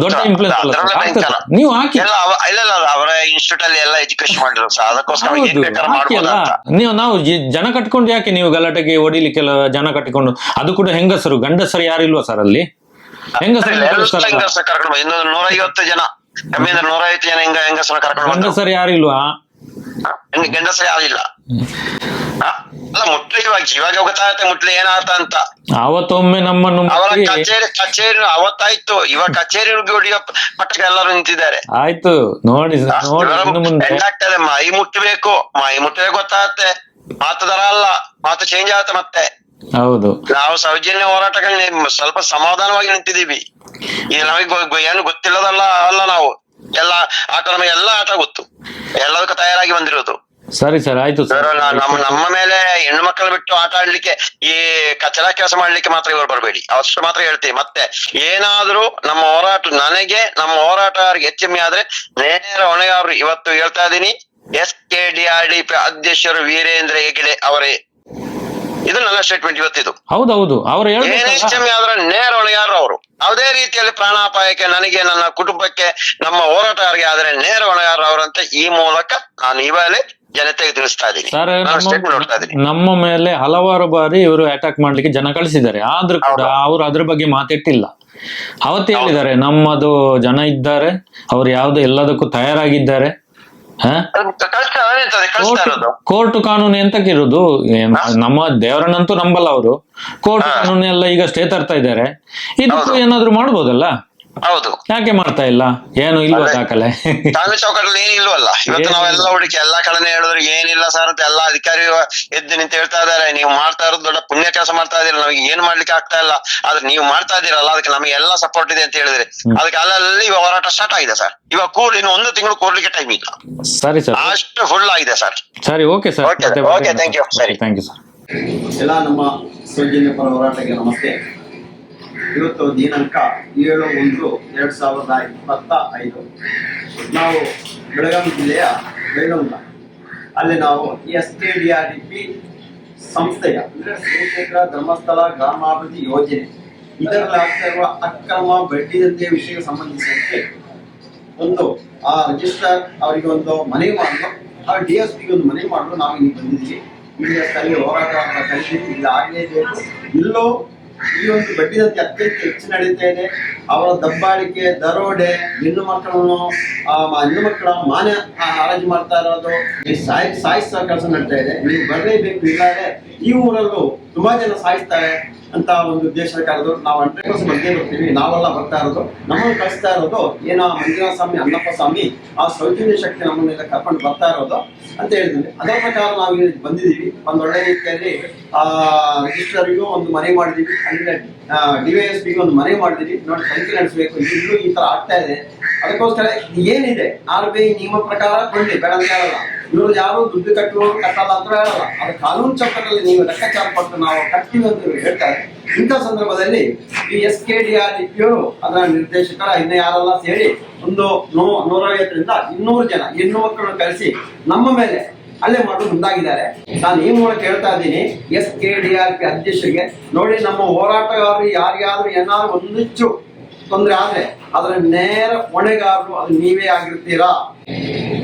ದೊಡ್ಡ ಇನ್ಫ್ಲೂಯೆನ್ಸ್ ಅಲ್ಲ ಸರ್, ಆಗ್ತದೆ. ನೀವು ಹಾಕಿ. ಇಲ್ಲ ಅವರ ಇನ್ಸ್ಟಿಟ್ಯೂಟ್ ಅಲ್ಲಿ ಎಲ್ಲ ಎಜುಕೇಶನ್ ಮಾಡಿದ್ರು ಸರ್, ಅದಕ್ಕೋಸ್ಕರ ಏನ್ ಬೇಕಾದ್ರೂ ಮಾಡ್ಬೋದು ಅಂತ. ನಾವು ಜನ ಕಟ್ಕೊಂಡು ಯಾಕೆ ನೀವು ಗಲಾಟೆಗೆ ಹೊಡಿಲಿಕ್ಕೆಲ್ಲ ಜನ ಕಟ್ಟಿಕೊಂಡು? ಅದು ಕೂಡ ಹೆಂಗಸರು, ಗಂಡಸರು ಯಾರಿಲ್ವಾ ಸರ್ ಅಲ್ಲಿ? ಹೆಂಗಸರು ಕರ್ಕೊಂಡು 150 ಜನ, ಕಮ್ಮಿಯಿಂದ 150 ಜನ ಹೆಂಗಸರ ಕರ್ಕೊಂಡು ಗಂಡಸರು ಯಾರಿಲ್ವಾ? ಗಂಡಸರು ಯಾರಿಲ್ಲ. ಅಲ್ಲ ಮುಟ್ಲಿ ಇವಾಗ ಗೊತ್ತಾಗತ್ತೆ ಮುಟ್ಲಿ ಏನಾತ ಅಂತ. ಅವತ್ತೊಮ್ಮೆ ನಮ್ಮನ್ನು ಅವರ ಕಚೇರಿ ಅವತ್ತಾಯ್ತು, ಇವಾಗ ಕಚೇರಿ ಹೊಡಿಯೋ ಮಟ್ಟಕ್ಕೆ ಎಲ್ಲರೂ ನಿಂತಿದ್ದಾರೆ. ಆಯ್ತು ನೋಡಿ ಹೆಂಗಾಗ್ತದೆ, ಮೈ ಮುಟ್ಟಬೇಕು ಗೊತ್ತಾಗತ್ತೆ. ಮಾತು ದರ ಅಲ್ಲ, ಮಾತು ಚೇಂಜ್ ಆಗತ್ತೆ ಮತ್ತೆ. ಹೌದು, ನಾವು ಸೌಜನ್ಯ ಹೋರಾಟಗಳನ್ನ ಸ್ವಲ್ಪ ಸಮಾಧಾನವಾಗಿ ನಿಂತಿದೀವಿ. ಇದು ನಮಗೆ ಏನು ಗೊತ್ತಿಲ್ಲದಲ್ಲ ಅಲ್ಲ, ನಾವು ನಮಗೆ ಎಲ್ಲ ಆಟ ಗೊತ್ತು, ಎಲ್ಲದಕ್ಕೂ ತಯಾರಾಗಿ ಬಂದಿರೋದು. ಸರಿ ಸರ್, ಆಯ್ತು ಸರ್. ನಮ್ಮ ಮೇಲೆ ಹೆಣ್ಣು ಮಕ್ಕಳು ಬಿಟ್ಟು ಆಟ ಆಡ್ಲಿಕ್ಕೆ, ಈ ಕಚರ ಕೆಲಸ ಮಾಡ್ಲಿಕ್ಕೆ ಮಾತ್ರ ಇವರು ಬರಬೇಡಿ, ಅಷ್ಟು ಮಾತ್ರ ಹೇಳ್ತೀವಿ. ಮತ್ತೆ ಏನಾದ್ರೂ ನಮ್ಮ ಹೋರಾಟಗಾರರಿಗೆ ಹೆಚ್ಚಮ್ಮೆ ಆದ್ರೆ ನೇರ ಹೊಣೆಗಾರರು. ಇವತ್ತು ಹೇಳ್ತಾ ಇದೀನಿ, SKDRDP ಅಧ್ಯಕ್ಷರು ವೀರೇಂದ್ರ ಹೆಗ್ಡೆ ಅವರೇ. ಇದು ನನ್ನ ಸ್ಟೇಟ್ಮೆಂಟ್ ಇವತ್ತಿದು. ಹೌದೌದು, ಅವರು ಹೆಚ್ಚಮ್ಮೆ ಆದ್ರೆ ನೇರ ಹೊಣೆಗಾರರು ಅವರು. ಯಾವುದೇ ರೀತಿಯಲ್ಲಿ ಪ್ರಾಣಾಪಾಯಕ್ಕೆ, ನನಗೆ, ನನ್ನ ಕುಟುಂಬಕ್ಕೆ, ನಮ್ಮ ಹೋರಾಟಗಾರರಿಗೆ ಆದ್ರೆ ನೇರ ಹೊಣೆಗಾರರು ಅವರಂತೆ ಈ ಮೂಲಕ ನಾನು ಇವಾಗಲೇ ಜನತೆಗೆ ತಿಳಿಸ್ತಾ ಇದ್ದೀನಿ. ನಮ್ಮ ಮೇಲೆ ಹಲವಾರು ಬಾರಿ ಇವರು ಅಟ್ಯಾಕ್ ಮಾಡ್ಲಿಕ್ಕೆ ಜನ ಕಳಿಸಿದ್ದಾರೆ, ಆದ್ರೂ ಕೂಡ ಅವರು ಅದ್ರ ಬಗ್ಗೆ ಮಾತಿಟ್ಟಿಲ್ಲ. ಅವತ್ತು ಹೇಳಿದ್ದಾರೆ, ನಮ್ಮದು ಜನ ಇದ್ದಾರೆ, ಅವ್ರು ಯಾವ್ದು ಎಲ್ಲದಕ್ಕೂ ತಯಾರಾಗಿದ್ದಾರೆ. ಕೋರ್ಟ್ ಕಾನೂನು ಎಂತಕ್ಕಿರೋದು? ನಮ್ಮ ದೇವರನ್ನಂತೂ ನಂಬಲ್ಲ ಅವರು. ಕೋರ್ಟ್ ಕಾನೂನು ಎಲ್ಲ ಈಗ ಸ್ಟೇ ತರ್ತಾ ಇದ್ದಾರೆ. ಇದಕ್ಕೂ ಏನಾದ್ರು ಮಾಡ್ಬೋದಲ್ಲ? ಹೌದು, ಯಾಕೆ ಮಾಡ್ತಾ ಇಲ್ಲ? ಏನು ಇಲ್ವಾ ದಾಖಲೆ? ಕಾನೂನು ಚೌಕಟ್ಟಲ್ಲಿ ಏನಿಲ್ವಲ್ಲ. ಇವತ್ತು ನಾವೆಲ್ಲ ಹುಡುಕಿ ಎಲ್ಲಾ ಕಡೆನೇ ಹೇಳಿದ್ರು ಏನಿಲ್ಲ ಸರ್ ಅಂತ ಎಲ್ಲಾ ಅಧಿಕಾರಿ ಎದ್ದು ನಿಂತು ಹೇಳ್ತಾ ಇದಾರೆ. ನೀವು ಮಾಡ್ತಾ ಇರೋದು ದೊಡ್ಡ ಪುಣ್ಯ ಕೆಲಸ ಮಾಡ್ತಾ ಇದೀರ, ನಮಗೆ ಏನ್ ಮಾಡ್ಲಿಕ್ಕೆ ಆಗ್ತಾ ಇಲ್ಲ, ಆದ್ರೆ ನೀವು ಮಾಡ್ತಾ ಇದೀರಲ್ಲ ಅದಕ್ಕೆ ನಮಗೆ ಎಲ್ಲ ಸಪೋರ್ಟ್ ಇದೆ ಅಂತ ಹೇಳಿದ್ರೆ ಅದಕ್ಕೆ ಅಲ್ಲಲ್ಲಿ ಹೋರಾಟ ಸ್ಟಾರ್ಟ್ ಆಗಿದೆ ಸರ್. ಇವಾಗ ಇನ್ನು 1 ತಿಂಗಳು ಕೂರ್ಲಿಕ್ಕೆ ಟೈಮ್ ಇಲ್ಲ. ಸರಿ ಸರ್, ಅಷ್ಟು ಫುಲ್ ಆಗಿದೆ ಸರ್. ಸರಿ, okay sir, okay, thank you. ಸರಿ, ಥ್ಯಾಂಕ್ ಯು ಸರ್. ಎಲ್ಲ ನಮ್ಮ ಸೌಜನ್ಯ ಪರ ಹೋರಾಟಕ್ಕೆ ನಮಸ್ತೆ. ಇವತ್ತು ದಿನಾಂಕ 7/1/2025. ನಾವು ಬೆಳಗಾವಿ ಜಿಲ್ಲೆಯ ಬೆಳಗಾವಿ ಅಲ್ಲಿ ನಾವು SKDRDP ಸಂಸ್ಥೆಯ ಅಂದ್ರೆ ಶ್ರೀಕ್ಷೇತ್ರ ಧರ್ಮಸ್ಥಳ ಗ್ರಾಮಾಭಿವೃದ್ಧಿ ಯೋಜನೆ ಇದರಲ್ಲಿ ಆಗ್ತಾ ಇರುವ ಅಕ್ರಮ ಬಡ್ಡಿದಂತೆ ವಿಷಯಕ್ಕೆ ಸಂಬಂಧಿಸಿದಂತೆ ಒಂದು ಆ ರಿಜಿಸ್ಟರ್ ಅವರಿಗೆ ಒಂದು ಮನವಿ ಮಾಡಲು, ಆ DSPಗೆ ಒಂದು ಮನವಿ ಮಾಡಲು ನಾವು ಇಲ್ಲಿ ಬಂದಿದ್ದೀವಿ. ಇಲ್ಲಿ ಸ್ಥಳೀಯ ಹೋರಾಟ ಕಲಿತೀವಿ, ಇಲ್ಲಿ ಆಗಲೇಬೇಕು. ಇಲ್ಲೋ ಈ ಒಂದು ಬಡ್ಡಿದಂತೆ ಅತ್ಯಂತ ಹೆಚ್ಚು ನಡೀತಾ ಇದೆ. ಅವರ ದಬ್ಬಾಳಿಕೆ, ದರೋಡೆ, ಹೆಣ್ಣು ಮಕ್ಕಳ ಮಾನ ಹರಾಜು ಮಾಡ್ತಾ ಇರೋದು, ಸಾಯಿಸೋ ಕೆಲಸ ನಡೀತಾ ಇದೆ. ನೀವು ಬರಲೇಬೇಕು, ಇಲ್ಲಾಂದ್ರೆ ಈ ಊರಲ್ಲೂ ತುಂಬಾ ಜನ ಸಾಯಿಸ್ತಾರೆ ಅಂತ ಒಂದು ಉದ್ದೇಶದ ಕಾರಣ ನಾವು 100% ಬಂದೇ ಬರ್ತೀವಿ. ನಾವೆಲ್ಲ ಬರ್ತಾ ಇರೋದು, ನಮ್ಮನ್ನು ಕಳಿಸ್ತಾ ಇರೋದು ಏನೋ ಮಂಜುನಾಥ ಸ್ವಾಮಿ, ಅಣ್ಣಪ್ಪ ಸ್ವಾಮಿ, ಆ ಸೌಜನ್ಯ ಶಕ್ತಿ ನಮ್ಮನ್ನೆಲ್ಲ ಕರ್ಕೊಂಡು ಬರ್ತಾ ಇರೋದು ಅಂತ ಹೇಳಿದ್ವಿ. ಅದರ ಪ್ರಕಾರ ನಾವು ಬಂದಿದ್ದೀವಿ. ಒಂದು ಒಳ್ಳೆ ರೀತಿಯಲ್ಲಿ ರಿಜಿಸ್ಟರ್ಗೂ ಒಂದು ಮನವಿ ಮಾಡಿದೀವಿ, ಅಂದ್ರೆ DYSPಗೆ ಒಂದು ಮನವಿ ಮಾಡಿದೀವಿ. ನೋಡಿ, ತನಿಖೆ ನಡೆಸಬೇಕು, ಇಲ್ಲೂ ಈ ತರ ಆಗ್ತಾ ಇದೆ. ಅದಕ್ಕೋಸ್ಕರ ಏನಿದೆ RBI ನಿಯಮ ಪ್ರಕಾರ ಕೊಳ್ಳಿ, ಬೇಡ ಅಂತ ಹೇಳಲ್ಲ. ಇವರು ಯಾರು ದುಡ್ಡು ಕಟ್ಟಲ್ಲ ಅಂತ ಹೇಳಲ್ಲ. ಅದು ಕಾನೂನು ಚೌಕಟ್ಟಲ್ಲಿ ನೀವು ಲೆಕ್ಕಾಚಾರ ಪಟ್ಟು ನಾವು ಕಟ್ತೀವಿ ಅಂತ ಇವ್ರು ಹೇಳ್ತಾರೆ. ಇಂಥ ಸಂದರ್ಭದಲ್ಲಿ ಈ SKDRDPಯವರು ಅದರ ನಿರ್ದೇಶಕರ ಇನ್ನು ಯಾರೆಲ್ಲ ಸೇರಿ ಒಂದು 150ರಿಂದ 200 ಜನ ಹೆಣ್ಣು ಮಕ್ಕಳನ್ನು ಕರೆಸಿ ನಮ್ಮ ಮೇಲೆ ಹಲ್ಲೆ ಮಾಡಲು ಮುಂದಾಗಿದ್ದಾರೆ. ನಾನು ಈ ಮೂಲಕ ಹೇಳ್ತಾ ಇದ್ದೀನಿ SKDRP ಅಧ್ಯಕ್ಷರಿಗೆ, ನೋಡಿ ನಮ್ಮ ಹೋರಾಟಗಾರರು ಯಾರಿಗಾದ್ರೂ ಏನಾದ್ರು ಒಂದಿಚ್ಚು ತೊಂದರೆ ಆದ್ರೆ ಅದರ ನೇರ ಹೊಣೆಗಾರರು ಅದು ನೀವೇ ಆಗಿರ್ತೀರಾ.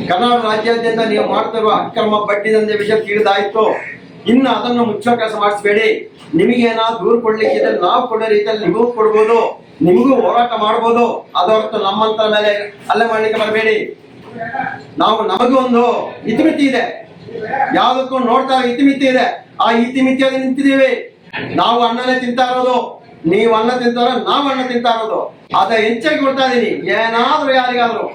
ಕರ್ನಾಟಕ ರಾಜ್ಯಾದ್ಯಂತ ನೀವು ಮಾಡ್ತಿರುವ ಅಕ್ರಮ ಬಡ್ಡಿ ದಂಧೆ ವಿಷಯ ತಿಳಿದಾಯ್ತು. ಇನ್ನು ಅದನ್ನು ಮುಚ್ಚೋ ಕೆಲಸ ಮಾಡಿಸ್ಬೇಡಿ. ನಿಮಗೇನಾದ್ರು ದೂರು ಕೊಡ್ಲಿಕ್ಕಿದ್ರೆ ನಾವು ಕೊಡೋ ರೀತಿಯಲ್ಲಿ ನಿಮಗೂ ಕೊಡ್ಬೋದು, ನಿಮಗೂ ಹೋರಾಟ ಮಾಡ್ಬೋದು. ಅದ ಹೊರತು ನಮ್ಮಂತರ ಮೇಲೆ ಹಲ್ಲೆ ಮಾಡ್ಲಿಕ್ಕೆ ಬರಬೇಡಿ. ನಮಗೂ ಒಂದು ಇತಿಮಿತಿ ಇದೆ, ಯಾವುದಕ್ಕೂ ನೋಡ್ತಾ ಇತಿಮಿತಿ ಇದೆ. ಆ ಇತಿಮಿತಿಯಲ್ಲಿ ನಿಂತಿದ್ದೀವಿ. ನಾವು ಅನ್ನನೇ ತಿಂತಾ ಇರೋದು, ನೀವು ಅನ್ನ ತಿಂತಾರ, ನಾವು ಅನ್ನ ತಿಂತಾ ಇರೋದು. ಅದ ಹೆಚ್ಚಾಗಿ ಕೊಡ್ತಾ ಇದೀನಿ. ಏನಾದ್ರೂ ಯಾರಿಗಾದ್ರು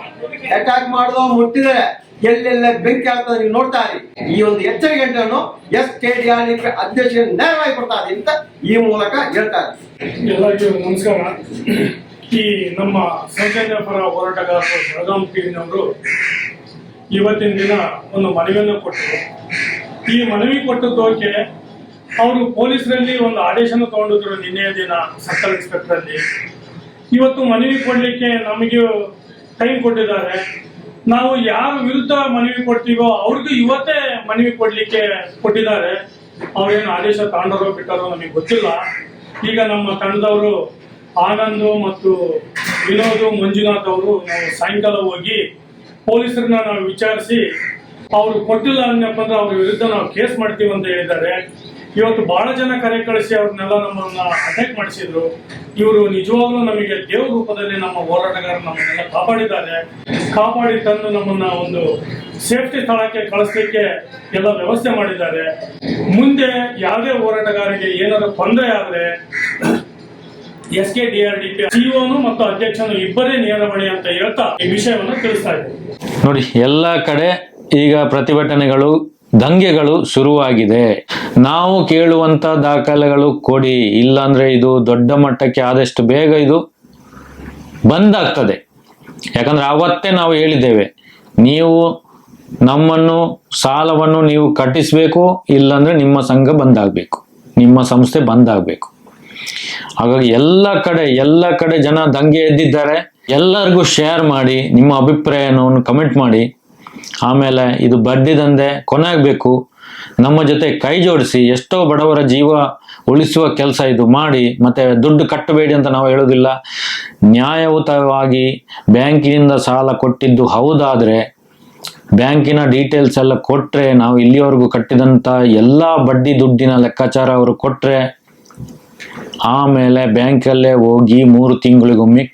ಅಟ್ಯಾಕ್ ಮಾಡೋದು ಮುಟ್ಟಿದರೆ ಎಲ್ಲೆಲ್ಲ ಬೆಂಕಿ ಆಗ್ತದೆ ನೀವು ನೋಡ್ತಾ ಇರಿ. ಈ ಒಂದು ಎಚ್ಚರಿಕೆ ಗಂಟೆಯನ್ನು SKDRP ಅಧ್ಯಕ್ಷ ನೇರವಾಗಿ ಕೊಡ್ತಾ ಇದೆ ಅಂತ ಈ ಮೂಲಕ ಹೇಳ್ತಾ ಇದ್ದೀನಿ. ಎಲ್ಲರಿಗೂ ನಮಸ್ಕಾರ. ಈ ನಮ್ಮ ಸೌಜನ್ಯ ಪರ ಹೋರಾಟಗಾರರು ಬೆಳಗಾಂ ಟೀಮ್ನವರು ಇವತ್ತಿನ ದಿನ ಒಂದು ಮನವಿಯನ್ನು ಕೊಟ್ಟರು. ಈ ಮನವಿ ಕೊಟ್ಟದ್ದೋಕೆ ಅವರು ಪೊಲೀಸರಲ್ಲಿ ಒಂದು ಆದೇಶನ ತಗೊಂಡಿದ್ರು ನಿನ್ನೆಯ ದಿನ ಸರ್ಕಲ್ ಇನ್ಸ್ಪೆಕ್ಟರ್ ಅಲ್ಲಿ. ಇವತ್ತು ಮನವಿ ಕೊಡ್ಲಿಕ್ಕೆ ನಮಗೆ ಟೈಮ್ ಕೊಟ್ಟಿದ್ದಾರೆ. ನಾವು ಯಾರ ವಿರುದ್ಧ ಮನವಿ ಕೊಡ್ತೀವೋ ಅವ್ರಿಗೂ ಇವತ್ತೇ ಮನವಿ ಕೊಡ್ಲಿಕ್ಕೆ ಕೊಟ್ಟಿದ್ದಾರೆ. ಅವ್ರೇನು ಆದೇಶ ತಗೊಂಡರೋ ಬಿಟ್ಟಾರೋ ನಮಗೆ ಗೊತ್ತಿಲ್ಲ. ಈಗ ನಮ್ಮ ತಂಡದವರು ಆನಂದ್ ಮತ್ತು ವಿನೋದ್ ಮಂಜುನಾಥ್ ಅವರು ನಾವು ಸಾಯಂಕಾಲ ಹೋಗಿ ಪೊಲೀಸರನ್ನ ನಾವು ವಿಚಾರಿಸಿ ಅವರು ಕೊಟ್ಟಿಲ್ಲ ಅನ್ನಪ್ಪ ಅಂದ್ರೆ ಅವ್ರ ವಿರುದ್ಧ ನಾವು ಕೇಸ್ ಮಾಡ್ತೀವಿ ಅಂತ ಹೇಳಿದ್ದಾರೆ. ಇವತ್ತು ಬಹಳ ಜನ ಕರೆ ಕಳಿಸಿ ಅವ್ರನ್ನೆಲ್ಲ ನಮ್ಮನ್ನ ಅಟ್ಯಾಕ್ ಮಾಡಿಸಿದ್ರು. ಇವರು ನಿಜವಾಗ್ಲೂ ನಮಗೆ ದೇವ್ರ ರೂಪದಲ್ಲಿ ನಮ್ಮ ಹೋರಾಟಗಾರರು ನಮ್ಮನ್ನೆಲ್ಲ ಕಾಪಾಡಿ ತಂದು ನಮ್ಮನ್ನ ಒಂದು ಸೇಫ್ಟಿ ಸ್ಥಳಕ್ಕೆ ಕಳಿಸ್ಲಿಕ್ಕೆ ಎಲ್ಲ ವ್ಯವಸ್ಥೆ ಮಾಡಿದ್ದಾರೆ. ಮುಂದೆ ಯಾವುದೇ ಹೋರಾಟಗಾರರಿಗೆ ಏನಾದ್ರು ತೊಂದರೆ ಆದ್ರೆ SKDRDP ಸಿಇಒನು ಮತ್ತು ಅಧ್ಯಕ್ಷನು ಇಬ್ಬರೇ ನೇರ ಹೊಣೆ ಅಂತ ಹೇಳ್ತಾ ಈ ವಿಷಯವನ್ನು ತಿಳಿಸ್ತಾ ಇದ್ದಾರೆ. ನೋಡಿ, ಎಲ್ಲ ಕಡೆ ಈಗ ಪ್ರತಿಭಟನೆಗಳು, ದಂಗೆಗಳು ಶುರುವಾಗಿದೆ. ನಾವು ಕೇಳುವಂತ ದಾಖಲೆಗಳು ಕೊಡಿ, ಇಲ್ಲಾಂದ್ರೆ ಇದು ದೊಡ್ಡ ಮಟ್ಟಕ್ಕೆ ಆದಷ್ಟು ಬೇಗ ಇದು ಬಂದ್ ಆಗ್ತದೆ. ಯಾಕಂದ್ರೆ ಅವತ್ತೇ ನಾವು ಹೇಳಿದ್ದೇವೆ, ನೀವು ನಮ್ಮನ್ನು ಸಾಲವನ್ನು ನೀವು ಕಟ್ಟಿಸ್ಬೇಕು, ಇಲ್ಲಾಂದ್ರೆ ನಿಮ್ಮ ಸಂಘ ಬಂದ್ ಆಗ್ಬೇಕು, ನಿಮ್ಮ ಸಂಸ್ಥೆ ಬಂದ್ ಆಗ್ಬೇಕು. ಹಾಗಾಗಿ ಎಲ್ಲ ಕಡೆ ಜನ ದಂಗೆ ಎದ್ದಿದ್ದಾರೆ. ಎಲ್ಲರಿಗೂ ಶೇರ್ ಮಾಡಿ, ನಿಮ್ಮ ಅಭಿಪ್ರಾಯವನ್ನು ಕಮೆಂಟ್ ಮಾಡಿ. ಆಮೇಲೆ ಇದು ಬಡ್ಡಿ ದಂಧೆ ಕೊನೆ ಆಗ್ಬೇಕು. ನಮ್ಮ ಜೊತೆ ಕೈ ಜೋಡಿಸಿ, ಎಷ್ಟೋ ಬಡವರ ಜೀವ ಉಳಿಸುವ ಕೆಲಸ ಇದು ಮಾಡಿ. ಮತ್ತೆ ದುಡ್ಡು ಕಟ್ಟಬೇಡಿ ಅಂತ ನಾವು ಹೇಳೋದಿಲ್ಲ. ನ್ಯಾಯಯುತವಾಗಿ ಬ್ಯಾಂಕಿನಿಂದ ಸಾಲ ಕೊಟ್ಟಿದ್ದು ಹೌದಾದ್ರೆ ಬ್ಯಾಂಕಿನ ಡೀಟೇಲ್ಸ್ ಎಲ್ಲ ಕೊಟ್ರೆ, ನಾವು ಇಲ್ಲಿವರೆಗೂ ಕಟ್ಟಿದಂತ ಎಲ್ಲ ಬಡ್ಡಿ ದುಡ್ಡಿನ ಲೆಕ್ಕಾಚಾರ ಅವರು ಕೊಟ್ರೆ, ಆಮೇಲೆ ಬ್ಯಾಂಕಲ್ಲೇ ಹೋಗಿ 3 ತಿಂಗಳಿಗೊಮ್ಮೆ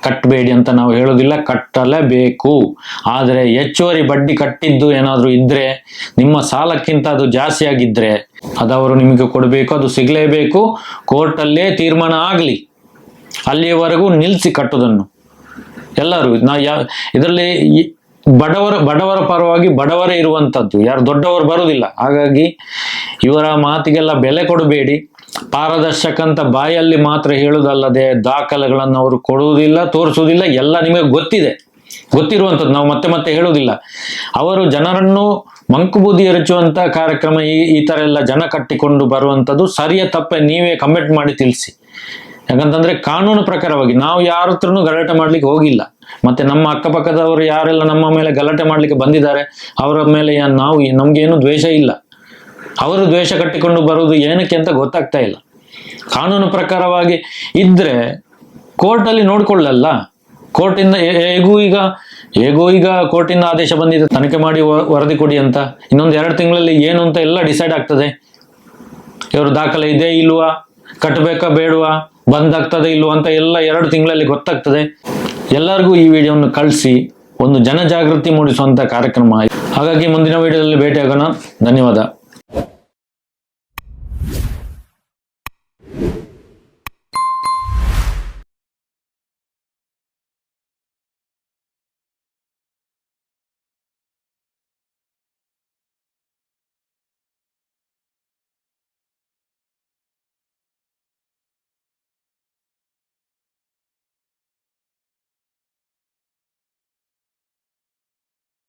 ಕಟ್ಟಬೇಡಿ ಅಂತ ನಾವು ಹೇಳೋದಿಲ್ಲ, ಕಟ್ಟಲೇಬೇಕು. ಆದರೆ ಹೆಚ್ಚುವರಿ ಬಡ್ಡಿ ಕಟ್ಟಿದ್ದು ಏನಾದರೂ ಇದ್ರೆ, ನಿಮ್ಮ ಸಾಲಕ್ಕಿಂತ ಅದು ಜಾಸ್ತಿ ಆಗಿದ್ರೆ ಅದವರು ನಿಮಗೆ ಕೊಡಬೇಕು, ಅದು ಸಿಗಲೇಬೇಕು. ಕೋರ್ಟಲ್ಲೇ ತೀರ್ಮಾನ ಆಗಲಿ, ಅಲ್ಲಿಯವರೆಗೂ ನಿಲ್ಲಿಸಿ ಕಟ್ಟೋದನ್ನು ಎಲ್ಲರೂ. ಇದರಲ್ಲಿ ಬಡವರ ಪರವಾಗಿ ಬಡವರೇ ಇರುವಂಥದ್ದು, ಯಾರು ದೊಡ್ಡವರು ಬರುವುದಿಲ್ಲ. ಹಾಗಾಗಿ ಇವರ ಮಾತಿಗೆಲ್ಲ ಬೆಲೆ ಕೊಡಬೇಡಿ. ಪಾರದರ್ಶಕ ಅಂತ ಬಾಯಲ್ಲಿ ಮಾತ್ರ ಹೇಳುವುದಲ್ಲದೆ ದಾಖಲೆಗಳನ್ನು ಅವರು ಕೊಡುವುದಿಲ್ಲ, ತೋರಿಸುವುದಿಲ್ಲ. ಎಲ್ಲ ನಿಮಗೆ ಗೊತ್ತಿರುವಂಥದ್ದು, ನಾವು ಮತ್ತೆ ಹೇಳುವುದಿಲ್ಲ. ಅವರು ಜನರನ್ನು ಮಂಕುಬೂದಿ ಎರಚುವಂತ ಕಾರ್ಯಕ್ರಮ, ಈ ತರ ಎಲ್ಲ ಜನ ಕಟ್ಟಿಕೊಂಡು ಬರುವಂಥದ್ದು ಸರಿಯ ತಪ್ಪೆ ನೀವೇ ಕಮೆಂಟ್ ಮಾಡಿ ತಿಳಿಸಿ. ಯಾಕಂತಂದ್ರೆ ಕಾನೂನು ಪ್ರಕಾರವಾಗಿ ನಾವು ಯಾರ ಹತ್ರನೂ ಗಲಾಟೆ ಮಾಡ್ಲಿಕ್ಕೆ ಹೋಗಿಲ್ಲ. ಮತ್ತೆ ನಮ್ಮ ಅಕ್ಕಪಕ್ಕದವರು ಯಾರೆಲ್ಲ ನಮ್ಮ ಮೇಲೆ ಗಲಾಟೆ ಮಾಡ್ಲಿಕ್ಕೆ ಬಂದಿದ್ದಾರೆ, ಅವರ ಮೇಲೆ ನಮ್ಗೇನು ದ್ವೇಷ ಇಲ್ಲ. ಅವರು ದ್ವೇಷ ಕಟ್ಟಿಕೊಂಡು ಬರುವುದು ಏನಕ್ಕೆ ಅಂತ ಗೊತ್ತಾಗ್ತಾ ಇಲ್ಲ. ಕಾನೂನು ಪ್ರಕಾರವಾಗಿ ಇದ್ರೆ ಕೋರ್ಟಲ್ಲಿ ನೋಡ್ಕೊಳ್ಳಲ್ಲ. ಕೋರ್ಟಿಂದ ಹೇಗೂ ಈಗ ಕೋರ್ಟಿಂದ ಆದೇಶ ಬಂದಿದೆ, ತನಿಖೆ ಮಾಡಿ ವರದಿ ಕೊಡಿ ಅಂತ. ಇನ್ನೊಂದು 2 ತಿಂಗಳಲ್ಲಿ ಏನು ಅಂತ ಎಲ್ಲ ಡಿಸೈಡ್ ಆಗ್ತದೆ. ಇವರು ದಾಖಲೆ ಇದೆ ಇಲ್ವಾ, ಕಟ್ಟಬೇಕಾ ಬೇಡವಾ, ಬಂದಾಗ್ತದೆ ಇಲ್ವಾ ಅಂತ ಎಲ್ಲ 2 ತಿಂಗಳಲ್ಲಿ ಗೊತ್ತಾಗ್ತದೆ. ಎಲ್ಲರಿಗೂ ಈ ವಿಡಿಯೋವನ್ನು ಕಳಿಸಿ ಒಂದು ಜನಜಾಗೃತಿ ಮೂಡಿಸುವಂತ ಕಾರ್ಯಕ್ರಮ. ಹಾಗಾಗಿ ಮುಂದಿನ ವಿಡಿಯೋದಲ್ಲಿ ಭೇಟಿಯಾಗೋಣ. ಧನ್ಯವಾದ.